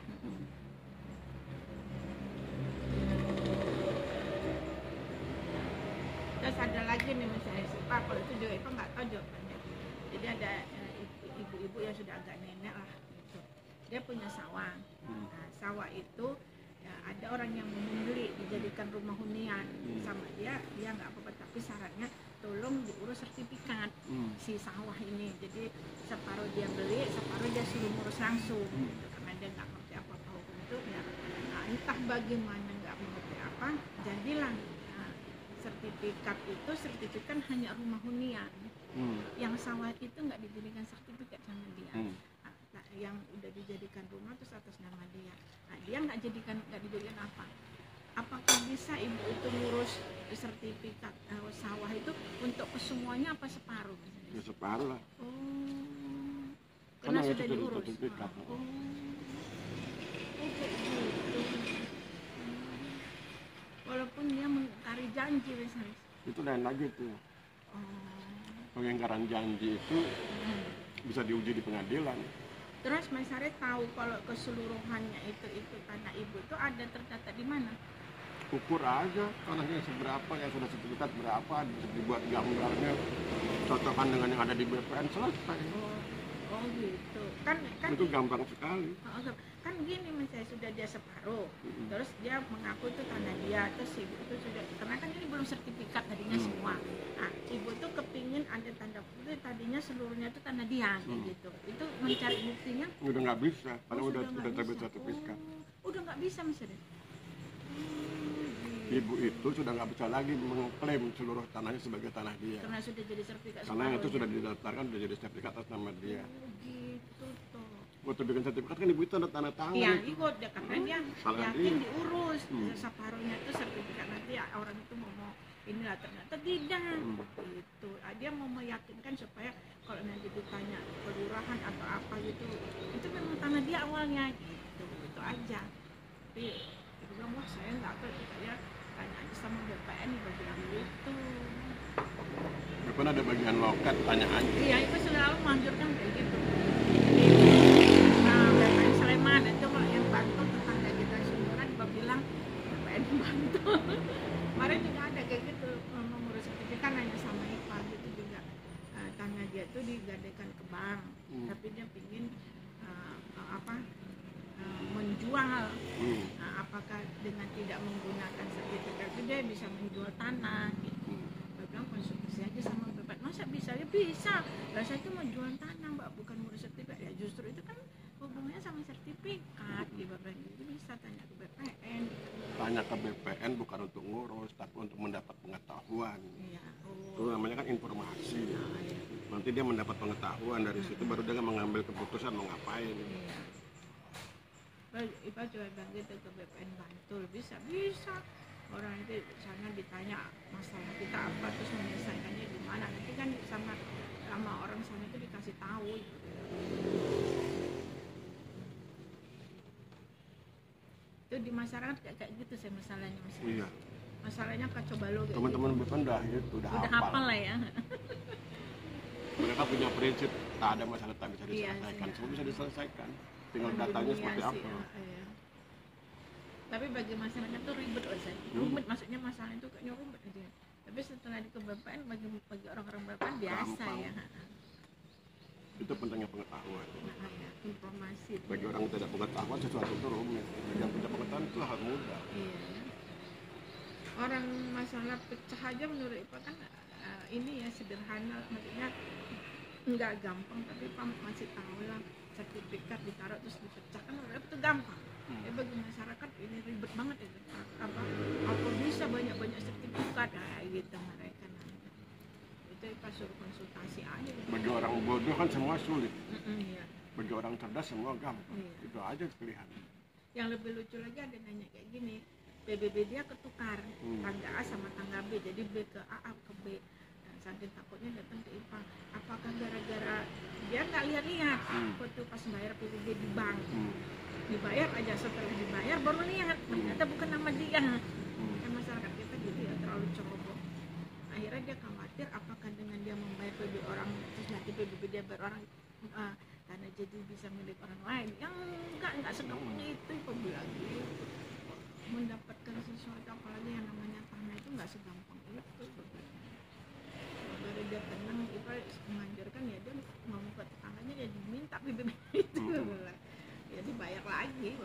Terus ada lagi nih misalnya si Pak, kalau itu juga Ipa nggak tahu jawabannya. Jadi ada ibu-ibu yang sudah agak nenek lah gitu. Dia punya sawah. Nah, sawah itu ya, ada orang yang mau membeli dijadikan rumah hunian sama dia nggak apa-apa, tapi syaratnya tolong diurus sertifikat si sawah ini. Jadi separuh dia beli, separuh dia suruh ngurus langsung gitu. Karena dia nggak ngerti apa-apa hukum itu ya. Nah, entah bagaimana nggak mengerti apa, jadilah sertifikat itu sertifikat hanya rumah hunian. Yang sawah itu nggak dijadikan sertifikat sama dia. Nah, yang udah dijadikan rumah terus atas nama dia. Nah, dia nggak dijadikan apa? Apakah bisa ibu itu ngurus sertifikat sawah itu untuk kesemuanya apa separuh? Ya separuh lah. Oh, Karena karena itu sudah jadi diurus. sertifikat. Oh, kayak gitu. Walaupun dia mengingkari janji misalnya. Itu lain lagi tuh. Oh. Pengingkaran janji itu bisa diuji di pengadilan. Terus Mas Sari tahu kalau keseluruhannya itu tanah ibu itu ada tercatat di mana? Ukur aja tanahnya seberapa, yang sudah sertifikat berapa, bisa dibuat gambarnya, cocokkan dengan yang ada di BPN, selesai. Oh gitu. Kan Itu gampang sekali. kan gini misalnya sudah dia separuh, terus dia mengaku itu tanah dia, terus ibu itu sudah, karena kan ini belum sertifikat tadinya semua. Nah, ibu tuh kepingin ada tanda bukti tadinya seluruhnya itu tanah dia kayak gitu. Itu mencari buktinya Udah nggak bisa, karena udah nggak terbit bisa. sertifikat. Udah nggak bisa misalnya. Ibu itu sudah nggak bisa lagi mengklaim seluruh tanahnya sebagai tanah dia. Karena sudah jadi sertifikat. Karena itu separuhnya. sudah didaftarkan, sudah jadi sertifikat atas nama dia. Oh gitu toh. Waktu bikin sertifikat kan ibu itu ada tanda tangan. Iya, ikut ya, karena dia Salah yakin dia. diurus separuhnya itu sertifikat, nanti orang itu mau inilah, ternyata tidak gitu. Dia mau meyakinkan supaya kalau nanti ditanya kelurahan atau apa gitu, itu memang tanah dia awalnya gitu, itu aja. Tapi dia bilang wah saya nggak tahu, saya tanya aja sama BPN bagian itu. Depan ada bagian loket, tanya aja. Iya, itu selalu menganjurkan kayak gitu. kemarin juga ada kayak gitu, mengurus sertifikat nanya sama IPA gitu juga, tanya dia tuh digadaikan ke bank, tapi dia pingin menjual, apakah dengan tidak menggunakan sertifikat itu dia bisa menjual tanah gitu. Dia bilang konsultasi aja sama BPN. Masa bisa? Ya bisa. Lah saya itu menjual tanah Mbak, bukan ngurus sertifikat. Ya justru itu kan hubungannya sama sertifikat di BPN. Jadi bisa tanya ke BPN. Tanya ke BPN bukan untuk ngurus, tapi untuk mendapat pengetahuan. Iya. Itu namanya kan informasi. Nanti dia mendapat pengetahuan, dari situ baru dia mengambil keputusan mau ngapain. Iya. Ipa juga bilang gitu ke BPN Bantul, bisa orang itu sana ditanya masalah kita apa, terus menyelesaikannya gimana, nanti kan sama orang sana itu dikasih tahu. Itu di masyarakat kayak gitu sih masalahnya. Iya. Masalahnya kacau balau gitu. Teman-teman BPN udah hafal lah ya. Mereka punya prinsip, tak ada masalah tak bisa diselesaikan, semua bisa diselesaikan. Tinggal datanya seperti apa. Ya. Tapi bagi masyarakat tuh ribet loh saya. Rumit, maksudnya masalah itu kayaknya rumit aja. Tapi setelah di ke BPN bagi orang-orang BPN biasa. Gampang. Ya. Itu pentingnya pengetahuan. Ya, informasi. Bagi orang yang tidak pengetahuan sesuatu itu rumit. Bagi yang punya pengetahuan itu hal mudah. Iya. Orang masalah pecah aja menurut Ipa kan ini ya sederhana, maksudnya nggak gampang, tapi Pak masih tahu lah sertifikat ditaruh terus dipecahkan itu gampang. Ya bagi masyarakat ini ribet banget itu. Apa bisa banyak sertifikat gitu mereka nanti. Itu pas suruh konsultasi aja. Bagi orang bodoh kan semua sulit. Iya. Bagi orang cerdas semua gampang. Iya. Itu aja pilihan. Yang lebih lucu lagi ada nanya kayak gini, PBB dia ketukar, tangga A sama tangga B, jadi B ke A ke B. Saking takutnya datang ke IPA, apakah gara-gara dia nggak lihat-lihat waktu pas bayar PBB di bank, dibayar aja, setelah dibayar baru lihat ternyata bukan nama dia. Kan masyarakat kita gitu ya, terlalu ceroboh. Akhirnya dia khawatir apakah dengan dia membayar PBB orang terus nanti PBB dia berorang karena jadi bisa milik orang lain. Yang enggak segampang itu bilang gitu. Mendapatkan sesuatu apalagi yang namanya tanah itu nggak segampang itu. Baru dia tenang, Ipa mengajarkan ya dia mau ke tetangganya ya diminta BBB itu, ya dibayar lagi,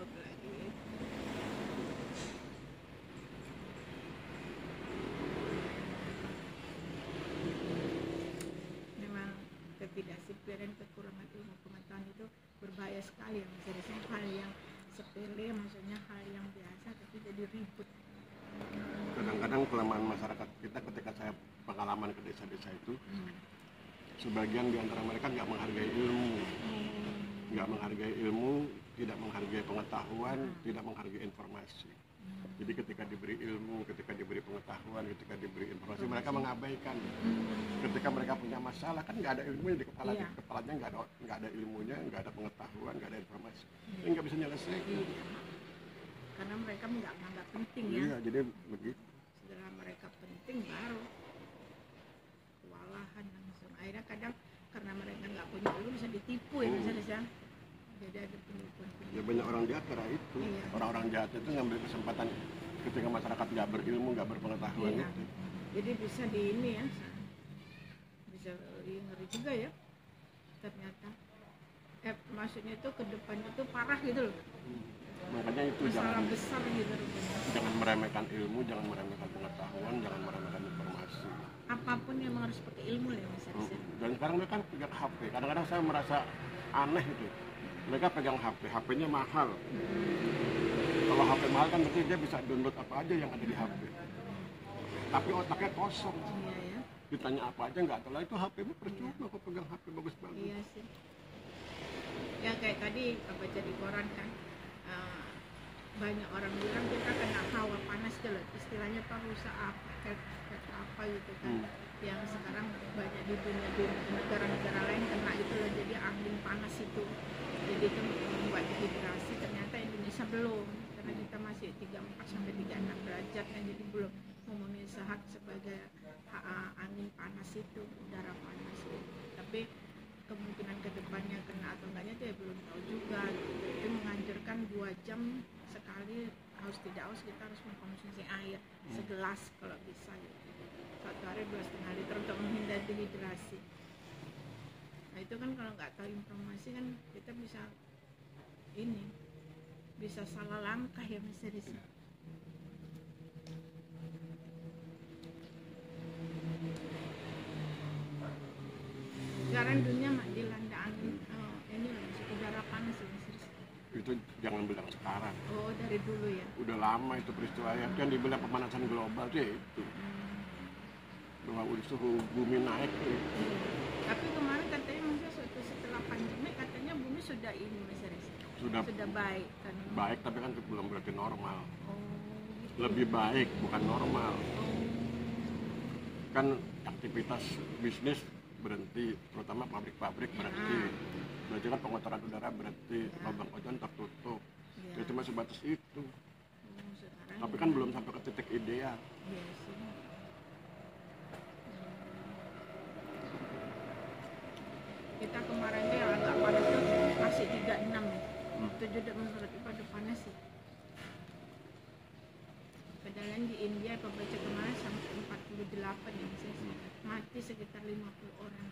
Memang ketidakdisiplinan, kekurangan ilmu pengetahuan itu berbahaya sekali ya, misalnya hal yang sepele, maksudnya hal yang biasa tapi jadi ribut. Kadang-kadang kelemahan masyarakat kita ketika saya pengalaman ke desa-desa itu, sebagian di antara mereka nggak menghargai ilmu, tidak menghargai pengetahuan, tidak menghargai informasi. Jadi ketika diberi ilmu, ketika diberi pengetahuan, ketika diberi informasi, mereka mengabaikan. Ketika mereka punya masalah, kan nggak ada ilmunya di kepalanya nggak ada ilmunya, nggak ada pengetahuan, nggak ada informasi, jadi nggak bisa nyelesaikan. Karena mereka nggak menganggap penting ya. Iya, jadi begitu. Setelah mereka penting baru kewalahan langsung. Akhirnya kadang karena mereka nggak punya ilmu bisa ditipu ya misalnya. Jadi ada penipuan. Ya banyak orang jahat karena itu. Iya. Orang-orang jahat itu ngambil kesempatan ketika masyarakat nggak berilmu, nggak berpengetahuan itu. Jadi bisa di ini ya, bisa ngeri juga ya. Ternyata, maksudnya itu ke depannya tuh parah gitu loh. Makanya itu masalah besar gitu. Jangan meremehkan ilmu, jangan meremehkan pengetahuan, jangan meremehkan informasi. Apapun yang harus pakai ilmu ya Mas Aris. Dan sekarang mereka pegang HP. Kadang-kadang saya merasa aneh itu. Mereka pegang HP, HP-nya mahal. Kalau HP mahal kan berarti dia bisa download apa aja yang ada di HP. Tapi otaknya kosong. Iya ya. Ditanya apa aja nggak tahu lah, itu HP-mu percuma kok pegang HP bagus banget. Iya sih. Ya kayak tadi baca di koran kan. Banyak orang bilang kita kena hawa panas gitu, istilahnya Pak rusak apa gitu kan, yang sekarang banyak di negara-negara lain kena itu loh, jadi angin panas itu, jadi itu membuat dehidrasi. Ternyata Indonesia belum, karena kita masih 34 sampai 36 derajat kan, jadi belum memenuhi syarat sebagai angin panas itu, udara panas itu. Tapi kemungkinan kedepannya kena atau enggaknya itu ya belum tahu juga. Itu menganjurkan 2 jam sekali haus tidak haus kita harus mengkonsumsi air segelas kalau bisa gitu. 1 hari 2,5 liter untuk menghindari dehidrasi. Nah itu kan kalau nggak tahu informasi kan kita bisa salah langkah ya Mas Riz. Sekarang dunia dilanda angin ini loh, udara panas ya Mas Riz. Itu jangan bilang sekarang. Oh dari dulu ya. Udah lama itu peristiwa yang dibilang pemanasan global sih itu. Bahwa suhu bumi naik tuh. Tapi kemarin katanya maksudnya setelah pandemi katanya bumi sudah ini Mas Riz. Sudah baik kan. Baik tapi kan itu belum berarti normal. Oh, gitu. Lebih baik bukan normal. Oh. Kan aktivitas bisnis berhenti, terutama pabrik-pabrik berhenti. Berarti kan pengotoran udara berhenti, lubang ozon tertutup. Ya cuma sebatas itu. Tapi kan belum sampai ke titik ideal. Iya sih. Kita kemarin tuh yang agak panas tuh masih 36 ya. Itu juga menurut Ibu udah panas sih. Padahal di India pembaca kemarin sampai 48 ya misalnya. Mati sekitar 50 orang.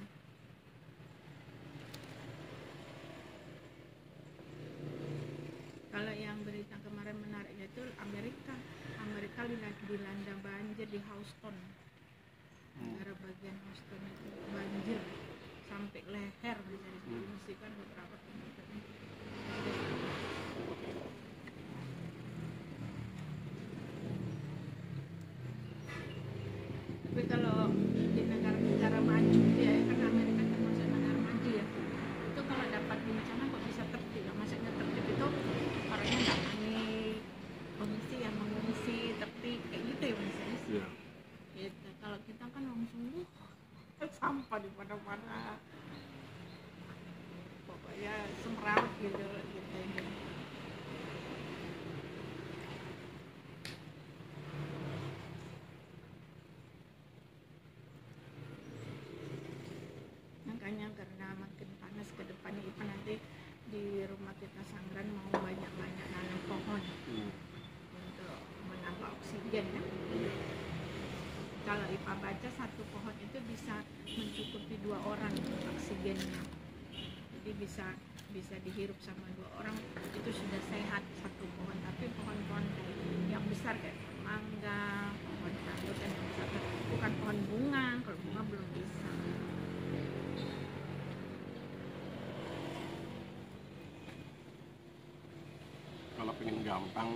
Kalau yang berita kemarin menariknya itu Amerika dilanda banjir di Houston. Negara bagian Houston itu banjir sampai leher bisa disimpan beberapa tempat. Tapi kalau di negara-negara maju ya kan Amerika termasuk negara maju ya, itu kalau dapat bencana kok bisa tertib. Maksudnya tertib itu orangnya nggak panik, pengungsi yang mengungsi tertib kayak gitu ya Mas. Iya. Gitu. Kalau kita kan langsung sampah di mana-mana, pokoknya semrawut gitu. Makanya karena makin panas ke depannya Ipa nanti di rumah kita Sangran mau banyak-banyak nanam pohon untuk menambah oksigen ya. Kalau Ipa baca satu pohon itu bisa mencukupi 2 orang oksigennya. Jadi bisa dihirup sama 2 orang, itu sudah sehat satu pohon. Tapi pohon-pohon yang besar kayak mangga, pohon rambutan yang besar, bukan pohon bunga. Kalau bunga belum bisa. Kalau pengen gampang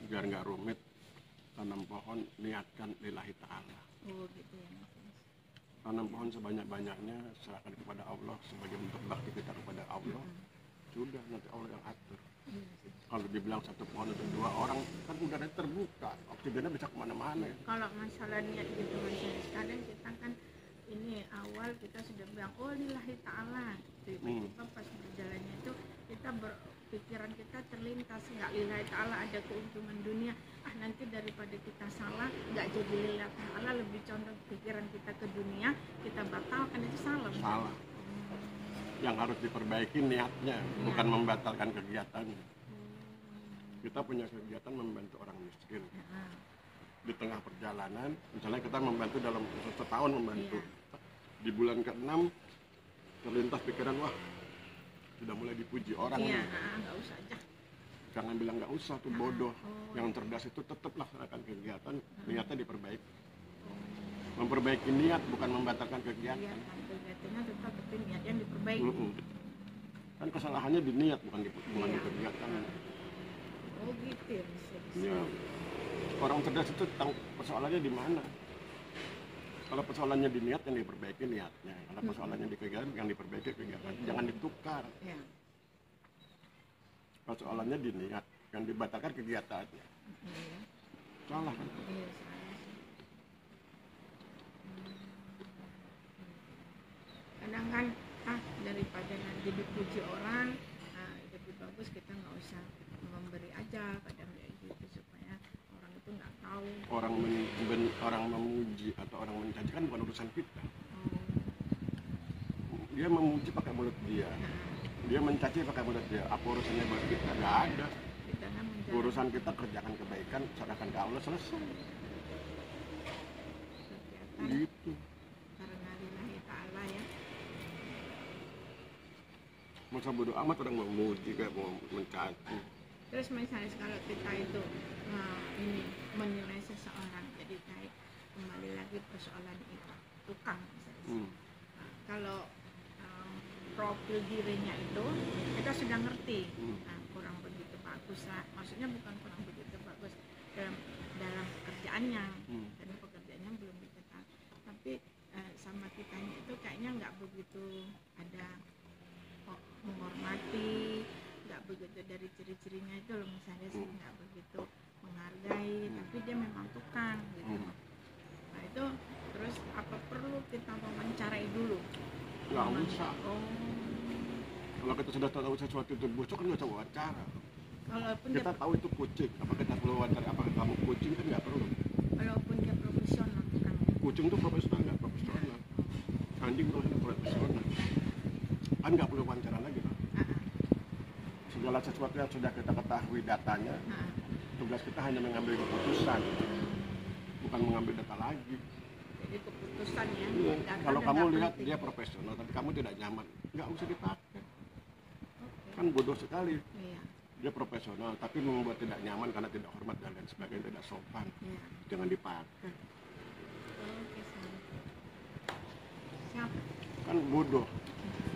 biar nggak rumit, tanam pohon niatkan lillahi ta'ala. Oh gitu ya. Tanam pohon sebanyak-banyaknya, serahkan kepada Allah sebagai bentuk bakti kita kepada Allah. Sudah, nanti Allah yang atur. Kalau dibilang satu pohon untuk 2 orang, kan udaranya terbuka, oksigennya bisa kemana-mana. Kalau masalah niat gitu Mas, kadang kita kan ini awal kita sudah bilang oh lillahi ta'ala, tiba-tiba pas berjalannya itu kita pikiran kita terlintas nggak lillahi ta'ala ada keuntungan dunia, nanti daripada kita salah nggak jadi lillahi ta'ala, lebih condong pikiran kita ke dunia, kita batalkan, itu salah. Yang harus diperbaiki niatnya, bukan membatalkan kegiatannya. Kita punya kegiatan membantu orang miskin. Di tengah perjalanan, misalnya kita membantu dalam setahun membantu. Di bulan ke-6 terlintas pikiran, wah sudah mulai dipuji orang. Nggak usah aja. Jangan bilang nggak usah, tuh bodoh. Yang cerdas itu tetap laksanakan kegiatan, niatnya diperbaiki. Memperbaiki niat bukan membatalkan kegiatan. Kegiatannya tetap, tapi niatnya diperbaiki. Kan kesalahannya di niat, bukan di kegiatan. Oh gitu ya. Ya, orang cerdas itu tahu persoalannya di mana. Kalau persoalannya di niat, yang diperbaiki niatnya. Kalau persoalannya di kegiatan, yang diperbaiki kegiatan. Jangan ditukar. Persoalannya di niat, yang dibatalkan kegiatannya. Salah kan? Kadang kan daripada nanti dipuji orang, lebih bagus kita nggak usah memberi aja, kadang kayak gitu, supaya orang itu nggak tahu. Orang memuji atau orang mencaci kan bukan urusan kita. Dia memuji pakai mulut dia, dia mencaci pakai mulut dia. Apa urusannya buat kita? Nggak ada. Kita urusan kita kerjakan kebaikan, serahkan ke Allah, selesai. Kegiatan Gitu. karena lillahi ta'ala ya. Masa bodo amat orang mau muji kayak mau mencaci. Terus misalnya kalau kita itu ini menilai seseorang, jadi kayak kembali lagi persoalan itu tukang misalnya. Nah, kalau profil dirinya itu kita sudah ngerti, nah, kurang begitu bagus lah, maksudnya bukan kurang begitu bagus dalam pekerjaannya, karena pekerjaannya belum diketahui, tapi sama kitanya itu kayaknya nggak begitu ada menghormati, nggak begitu dari ciri-cirinya itu loh, misalnya sih nggak begitu menghargai, tapi dia memang tukang gitu. Nah itu terus apa perlu kita wawancarai dulu? Nggak usah. Oh, Kalau kita sudah tahu sesuatu itu busuk kan nggak usah wawancara. walaupun Kita tahu itu kucing, apa kita perlu wawancara? Apakah kamu kucing kan nggak perlu. walaupun dia profesional tukang. Kucing itu profesional nggak profesional. Anjing profesional. Kan nggak perlu wawancara lagi kan? Segala sesuatu yang sudah kita ketahui datanya, tugas kita hanya mengambil keputusan, bukan mengambil data lagi. Jadi keputusan ya. Data Kalau dan kamu nggak lihat penting. dia profesional, tapi kamu tidak nyaman, nggak usah dipakai. Oke. Kan bodoh sekali. Iya. Dia profesional, tapi membuat tidak nyaman karena tidak hormat dan lain sebagainya, tidak sopan. Iya. Jangan dipakai. Oke, siap. Kan bodoh.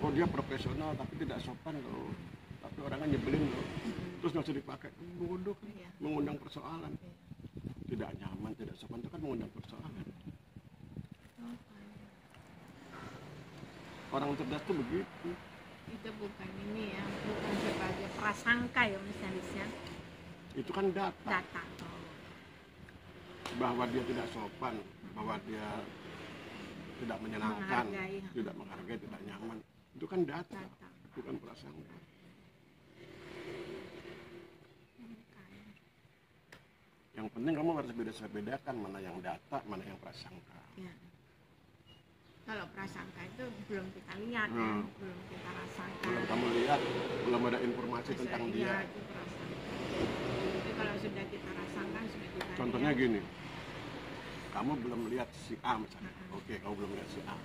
Oh dia profesional tapi tidak sopan loh. Tapi orangnya nyebelin loh. Terus nggak usah dipakai. Bodoh kan. Iya. Mengundang persoalan. Iya. Tidak nyaman, tidak sopan itu kan mengundang persoalan. Oke. Orang cerdas tuh begitu. Itu bukan ini ya, bukan sebagai prasangka ya misalnya Itu kan data. data. Oh. Bahwa dia tidak sopan, bahwa dia tidak menyenangkan, Menghargai. tidak menghargai, tidak nyaman. Itu kan data, Data. bukan prasangka. Yang penting kamu harus bedakan mana yang data, mana yang prasangka. Ya. Kalau prasangka itu belum kita lihat, ya, belum kita rasakan. Belum kamu lihat, belum ada informasi tentang Iya, dia. itu prasangka. Jadi kalau sudah kita rasakan, sudah kita Contohnya lihat, gini, kamu belum lihat si A misalnya. Oke, kamu belum lihat si A.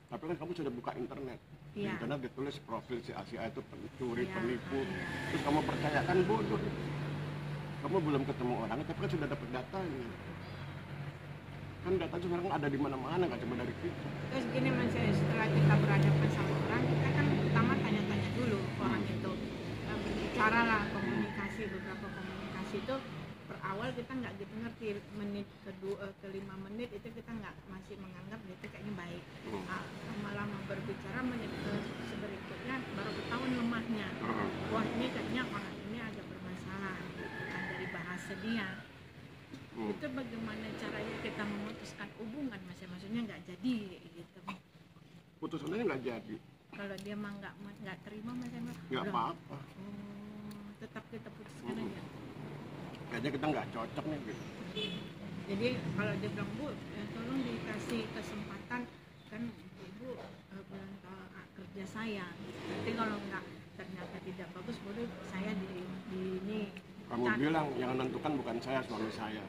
Tapi kan kamu sudah buka internet. Di Iya. internet ditulis profil si A itu pencuri, Iya, penipu. iya. Terus kamu percaya, kan bodoh. Kamu belum ketemu orangnya, tapi kan sudah dapat datanya. Kan data sekarang ada di mana-mana, nggak cuma dari kita. Terus gini Mas, setelah kita berhadapan sama orang, kita kan pertama tanya-tanya dulu ke orang itu, berbicara lah, komunikasi, beberapa komunikasi itu berawal kita nggak gitu ngerti, menit ke 5 menit itu kita nggak, masih menganggap itu kayaknya baik. Lama-lama berbicara menit ke berikutnya baru ketahuan lemahnya. Wah ini kayaknya orang ini agak bermasalah, bukan dari bahasa dia. Itu bagaimana caranya kita memutuskan hubungan Mas, maksudnya nggak jadi gitu. Putusannya nggak jadi, Kalau dia mah nggak terima Mas, nggak udah. apa-apa. Tetap kita putuskan aja. Kayaknya kita nggak cocok nih gitu. Jadi kalau dia bilang Bu, tolong dikasih kesempatan, kan Ibu bilang kerja saya. Nanti kalau nggak ternyata tidak bagus, boleh saya di ini. Kamu bilang yang menentukan bukan saya, suami saya.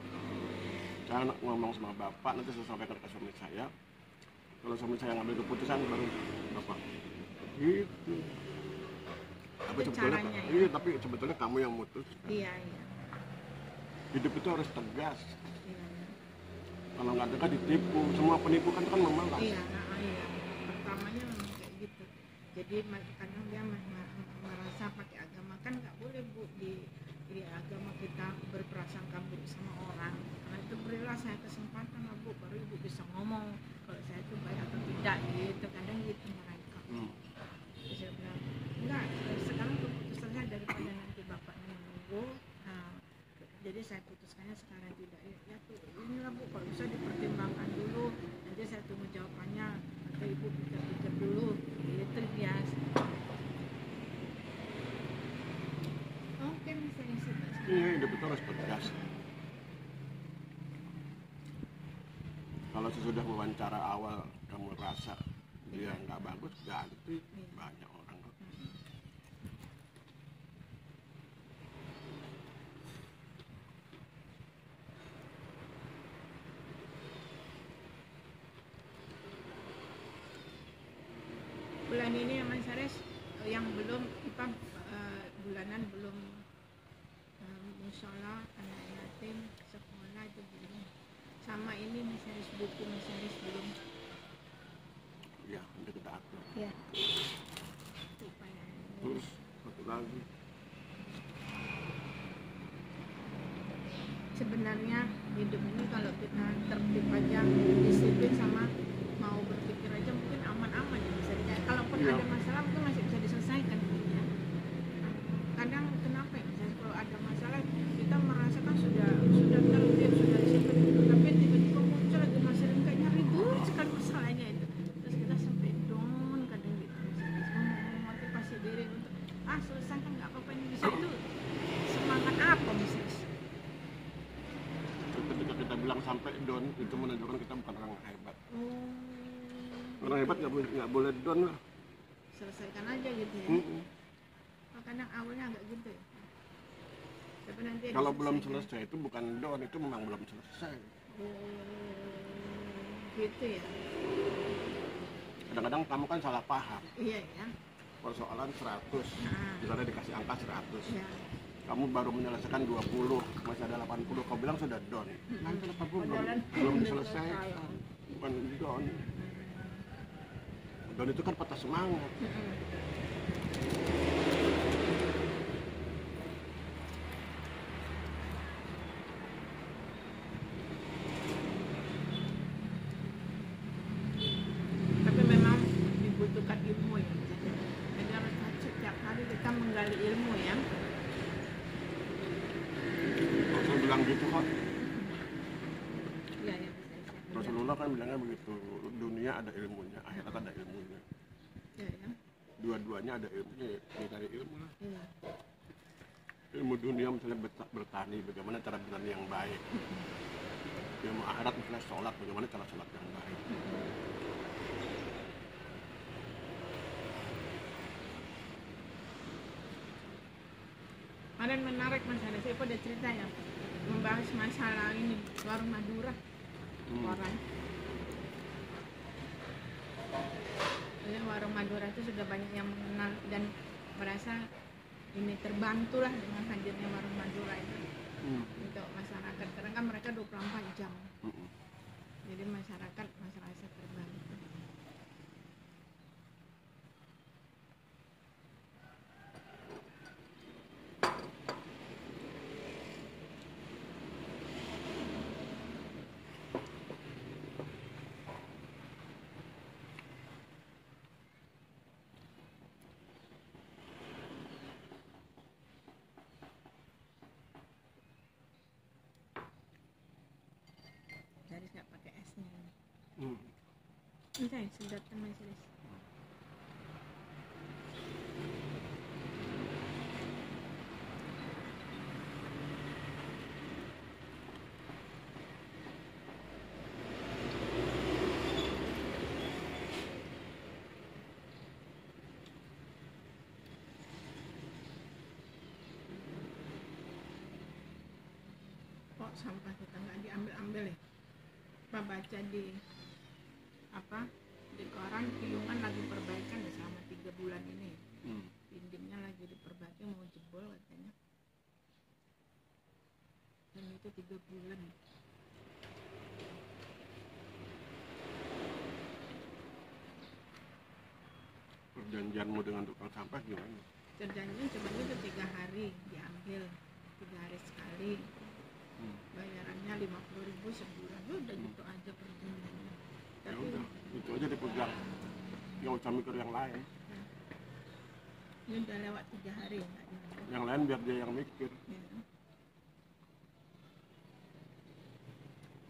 Saya ngomong sama bapak, nanti saya sampaikan ke suami saya. Kalau suami saya ngambil keputusan baru bapak. Gitu. Tapi Itu sebetulnya, caranya, ya? iya, tapi sebetulnya kamu yang mutus. Iya. Hidup itu harus tegas. Iya. Kalau nggak tegas ditipu. Semua penipu kan memalas. Iya. Pertamanya memang kayak gitu. Jadi kadang dia merasa pakai agama, kan nggak boleh Bu di agama kita berprasangka buruk sama orang. Karena itu berilah saya kesempatan lah Bu, baru Ibu bisa ngomong kalau saya itu baik atau tidak gitu. Kadang gitu mereka. Terus saya bilang enggak, sekarang keputusannya daripada nanti bapaknya menunggu. Jadi saya putuskannya sekarang juga. Ya tuh inilah Bu, kalau bisa dipertimbangkan dulu. Nanti saya tunggu jawabannya. Atau Ibu pikir-pikir dulu. Itu biasa. Oke, misalnya sudah. Iya, hidup itu harus tegas. Kalau sesudah wawancara awal kamu rasa dia nggak bagus, ganti. Banyak orang. bulan ini ya Mas Haris, yang belum kita bulanan belum musola, anak yatim, sekolah itu belum. Sama ini Mas Haris, buku Mas Haris belum. Ya, nanti kita atur. Ya. Supaya Terus satu lagi. sebenarnya hidup ini kalau kita tertib aja, disiplin sama mau berpikir aja mungkin aman-aman ya bisa dikatakan. Kalaupun Iya. ada masalah mungkin masih bisa diselesaikan ya. Kadang kenapa ya misalnya kalau ada masalah kita merasakan sudah tertib, sudah disiplin, tapi tiba-tiba muncul lagi masalah kayaknya ribut sekali masalahnya itu. Terus kita sampai down kadang gitu misalnya memotivasi diri untuk selesaikan nggak apa-apa ini bisa, itu semangat apa misalnya? Ketika kita bilang sampai down, itu menunjukkan kita bukan orang hebat. Oh, Orang hebat nggak boleh down lah. selesaikan aja gitu ya. Kadang awalnya agak gitu ya. Tapi nanti Kalau belum diselesaikan. selesai itu bukan down, itu memang belum selesai. Gitu ya. Kadang-kadang kamu kan salah paham. Iya ya. Persoalan 100, misalnya dikasih angka 100. Ya. Kamu baru menyelesaikan 20, masih ada 80, kau bilang sudah down. Nanti 80 Padahal belum belum diselesaikan. Bukan down. Down itu kan patah semangat. Tapi memang dibutuhkan ilmu ya. Jadi harus setiap hari kita menggali ilmu ya. Rasul bilang gitu kok. Iya ya bisa. Rasulullah kan bilangnya begitu. Dunia ada ilmunya, akhirat ada ilmunya. Iya ya. Dua-duanya ada ilmunya, ya cari ilmu lah. Iya. Ilmu dunia misalnya bertani, bagaimana cara bertani yang baik. Ilmu akhirat misalnya sholat, bagaimana cara sholat yang baik. Kemarin menarik Mas Haris, saya ada cerita ya membahas masalah ini warung Madura. Orang jadi warung Madura itu sudah banyak yang mengenal dan merasa ini terbantulah dengan hadirnya warung Madura itu untuk masyarakat, karena kan mereka 24 jam, jadi masyarakat merasa terbantu. Jadi nggak pakai esnya ini. Ini sedotan Mas Haris. Kok sampah kita nggak diambil-ambil ya? Pak baca di di koran Piungan lagi perbaikan ya selama 3 bulan ini. Dindingnya lagi diperbaiki, mau jebol katanya. Dan itu 3 bulan. Perjanjianmu dengan tukang sampah gimana? Perjanjian cuma itu 3 hari diambil, 3 hari sekali. Bayarannya 50.000 sebulan. Udah gitu aja perjanjiannya. Ya Tapi udah, itu aja dipegang. Nggak usah mikir yang lain. ini udah lewat 3 hari nggak diambil. Yang lain biar dia yang mikir. Ya.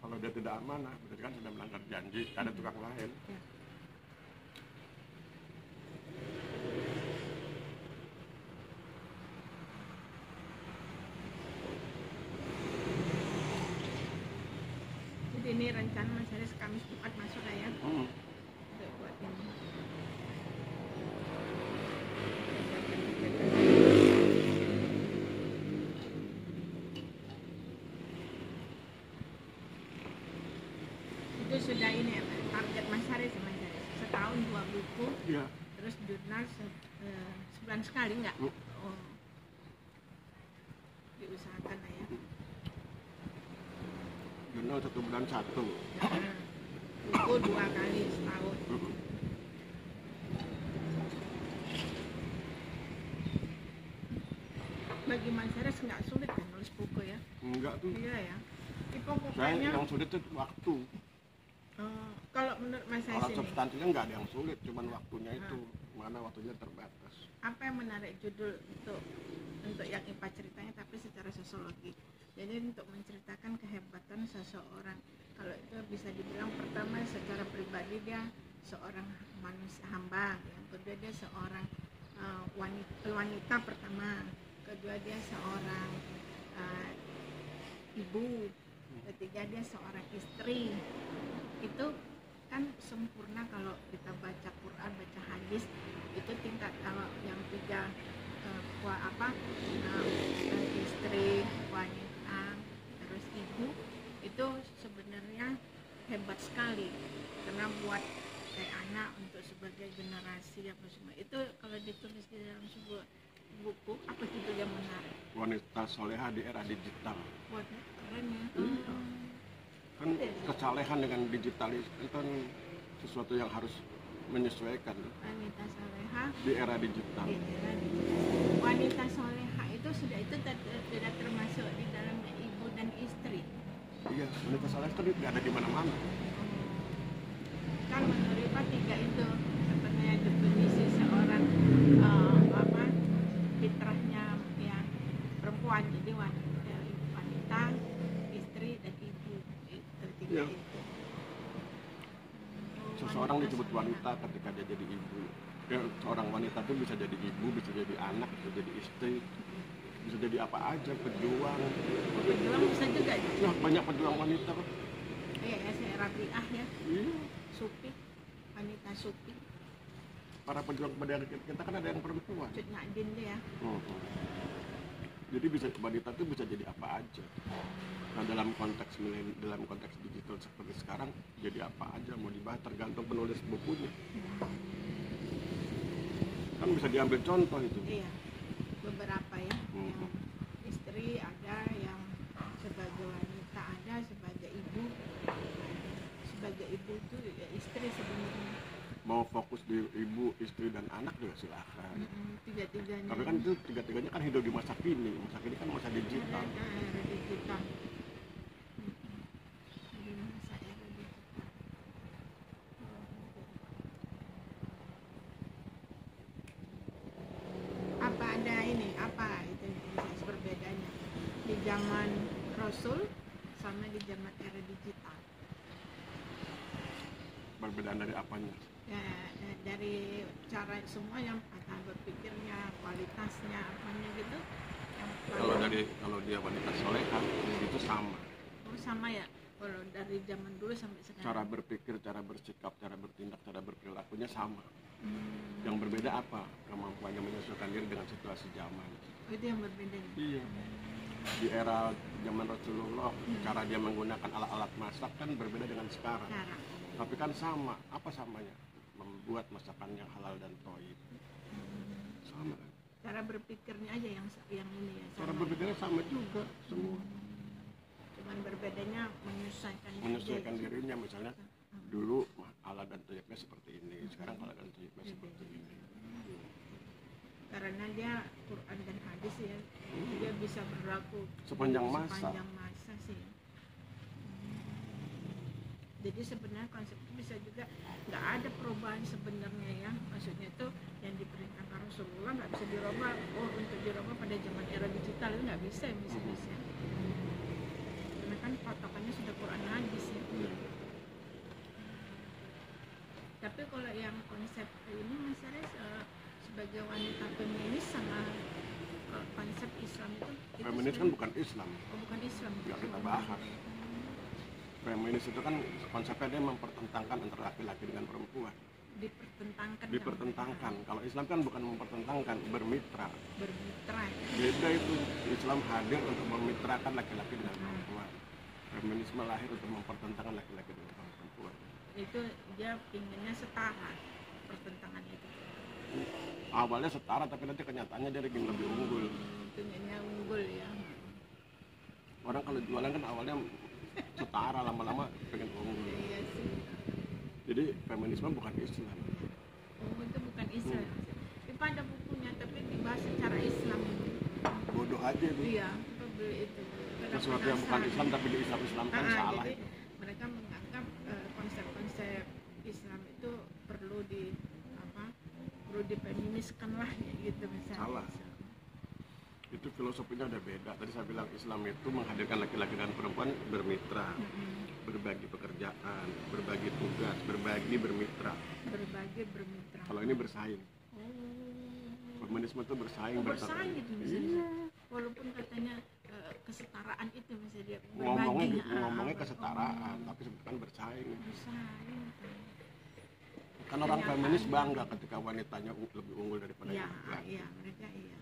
Kalau dia tidak amanah, berarti kan sudah melanggar janji. Ada tukang lain. Ya. Jadi ini rencana Mas Haris Kamis Jumat masuk lah ya. Untuk buat ini. Itu sudah ini ya, target Mas Haris ya Mas Haris. Setahun 2 buku, Iya. Terus jurnal sebulan sekali nggak? Hmm. Oh, diusahakan lah ya. Jurnal 1 bulan 1. Buku 2 kali setahun. Bagi Mas Heres nggak sulit ya nulis buku ya? Enggak tuh. Iya ya. Itu Saya pokoknya yang sulit itu waktu. kalau menurut Mas Kalau Heres ini, substansinya nggak ada yang sulit, cuman waktunya itu. Mana waktunya terbatas. apa yang menarik judul untuk yang IPA ceritanya tapi secara sosiologi. Jadi untuk menceritakan kehebatan seseorang. Kalau itu bisa dibilang pertama secara pribadi dia seorang manusia hamba, yang kedua dia seorang wanita pertama, kedua dia seorang ibu, ketiga dia seorang istri. Itu kan sempurna kalau kita baca Quran, baca hadis. Itu tingkat kalau yang tiga istri, wanita, terus ibu, itu sebenarnya hebat sekali karena buat kayak anak untuk sebagai generasi apa semua itu kalau ditulis di dalam sebuah buku apa judul yang menarik? Wanita soleha di era digital. Buat keren ya. Kan kesalehan dengan digitalis itu kan sesuatu yang harus menyesuaikan Wanita soleha di era digital. Wanita soleha itu sudah itu tidak termasuk di dalamnya ibu dan istri. Iya, wanita soleha itu tidak ada di mana-mana. Kan menerima tiga itu sebenarnya definisi seorang fitrahnya ya perempuan, jadi wanita, istri dan ibu itu tiga Iya. itu. Seseorang disebut wanita ketika dia jadi ibu. Seorang wanita itu bisa jadi ibu, bisa jadi anak, bisa jadi istri, bisa jadi apa aja, pejuang. Pejuang bisa juga. Ya, banyak pejuang wanita kok. Iya ya, saya Rabiah ya. Iya. Supi, wanita Supi. Para pejuang modern kita kan ada yang perempuan. Cut Ngadin dia ya. Jadi bisa wanita itu bisa jadi apa aja. Nah dalam konteks digital seperti sekarang jadi apa aja mau dibahas tergantung penulis bukunya. Kan bisa diambil contoh itu. Iya, beberapa ya. Yang istri ada, yang sebagai wanita ada, sebagai ibu. Sebagai ibu itu ya istri sebenarnya. Mau fokus di ibu, istri dan anak juga silakan. Tiga-tiganya. Tapi kan itu tiga-tiganya kan hidup di masa kini. Masa kini kan masa digital. Era digital. Di masa era digital. Apa ada ini? Apa itu perbedaannya di zaman Rasul sama di zaman era digital? Perbedaan dari apanya? Ya, dari cara semua yang kata berpikirnya, kualitasnya, apanya gitu. Kalau dia wanita soleha itu sama. Oh, sama ya. Kalau dari zaman dulu sampai sekarang. Cara berpikir, cara bersikap, cara bertindak, cara berperilakunya sama. Yang berbeda apa? Kemampuannya menyesuaikan diri dengan situasi zaman. Oh, itu yang berbeda. Iya. Di era zaman Rasulullah, cara dia menggunakan alat-alat masak kan berbeda dengan sekarang. Tapi kan sama. Apa samanya? Membuat masakan yang halal dan thayyib. Sama kan? Cara berpikirnya aja yang ini ya. Cara berpikirnya sama juga semua. Cuman berbedanya menyesuaikan dirinya. Misalnya dulu halal dan thayyibnya seperti ini, sekarang halal dan thayyibnya seperti ini. Karena dia Quran dan hadis ya, dia bisa berlaku sepanjang masa sih. Jadi sebenarnya konsep itu bisa juga nggak ada perubahan sebenarnya ya, maksudnya itu yang diperintahkan Rasulullah nggak bisa dirubah. Oh, untuk dirubah pada zaman era digital itu nggak bisa ya, bisa. Karena kan patokannya sudah Quran hadis ya. Tapi kalau yang konsep ini Mas Ares sebagai wanita feminis sama konsep Islam itu feminis kan bukan Islam. Oh, bukan Islam. Nggak kita bahas. Feminis itu kan konsepnya dia mempertentangkan antara laki-laki dengan perempuan. Dipertentangkan. Kalau Islam kan bukan mempertentangkan, bermitra. Ya. Beda itu. Islam hadir untuk memitrakan laki-laki dengan perempuan. Feminisme lahir untuk mempertentangkan laki-laki dengan perempuan. Itu dia inginnya setara pertentangan itu. awalnya setara tapi nanti kenyataannya dia ingin lebih unggul. Pengennya unggul ya. Orang kalau jualan kan awalnya setara, lama-lama pengen unggul. Iya sih. Jadi feminisme bukan Islam. Oh, itu bukan Islam. Itu ada bukunya tapi dibahas secara Islam. Bodoh aja itu. Iya, kita beli itu. Karena Sesuatu yang bukan penasaran. Islam tapi di Islam-Islamkan salah Jadi itu. mereka menganggap konsep-konsep Islam itu perlu difeminiskan lah ya, gitu misalnya. Salah. Itu filosofinya udah beda. Tadi saya bilang Islam itu menghadirkan laki-laki dan perempuan bermitra, berbagi pekerjaan, berbagi tugas, berbagi bermitra. Berbagi bermitra. Kalau ini bersaing. Oh. Feminisme itu bersaing. Bersaing gitu misalnya. Walaupun katanya kesetaraan itu misalnya dia berbagi. Ngomongnya kesetaraan, tapi sebetulnya bersaing. Bersaing. Kan orang feminis bangga ketika wanitanya lebih unggul daripada Iya, laki-laki. iya, mereka iya.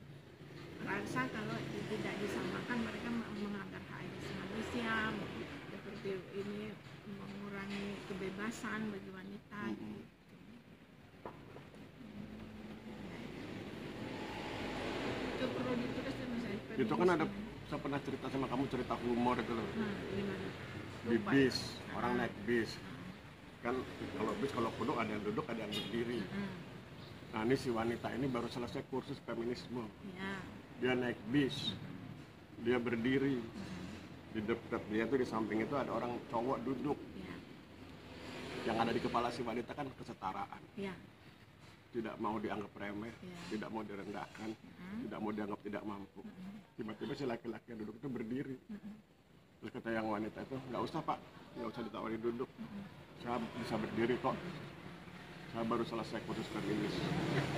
Rasa kalau tidak disamakan mereka melanggar hak asasi manusia, seperti ini mengurangi kebebasan bagi wanita. Gitu. Itu perlu ditulis ya misalnya. Itu kan ada, saya pernah cerita sama kamu cerita humor itu loh. Gimana? Di Lupa bis, ya. orang naik bis. Kan kalau bis kalau duduk ada yang duduk, ada yang berdiri. Nah ini si wanita ini baru selesai kursus feminisme. Ya. Dia naik bis, dia berdiri. Di dekat dia tuh di samping itu ada orang cowok duduk. Ya. Yang ada di kepala si wanita kan kesetaraan. Ya. Tidak mau dianggap remeh, Ya. tidak mau direndahkan, tidak mau dianggap tidak mampu. Tiba-tiba si laki-laki yang duduk itu berdiri. Terus kata yang wanita itu, nggak usah pak, nggak usah ditawari duduk. Saya bisa berdiri kok. Saya baru selesai kursus feminis.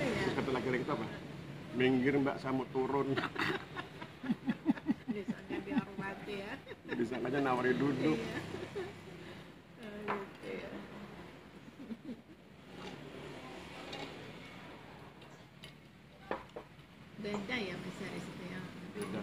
Terus kata laki-laki itu apa? Minggir mbak, saya mau turun. Misalnya dihormati ya. Bisa aja nawari duduk. Iya. Gitu ya. Beda ya misalnya itu ya. Beda.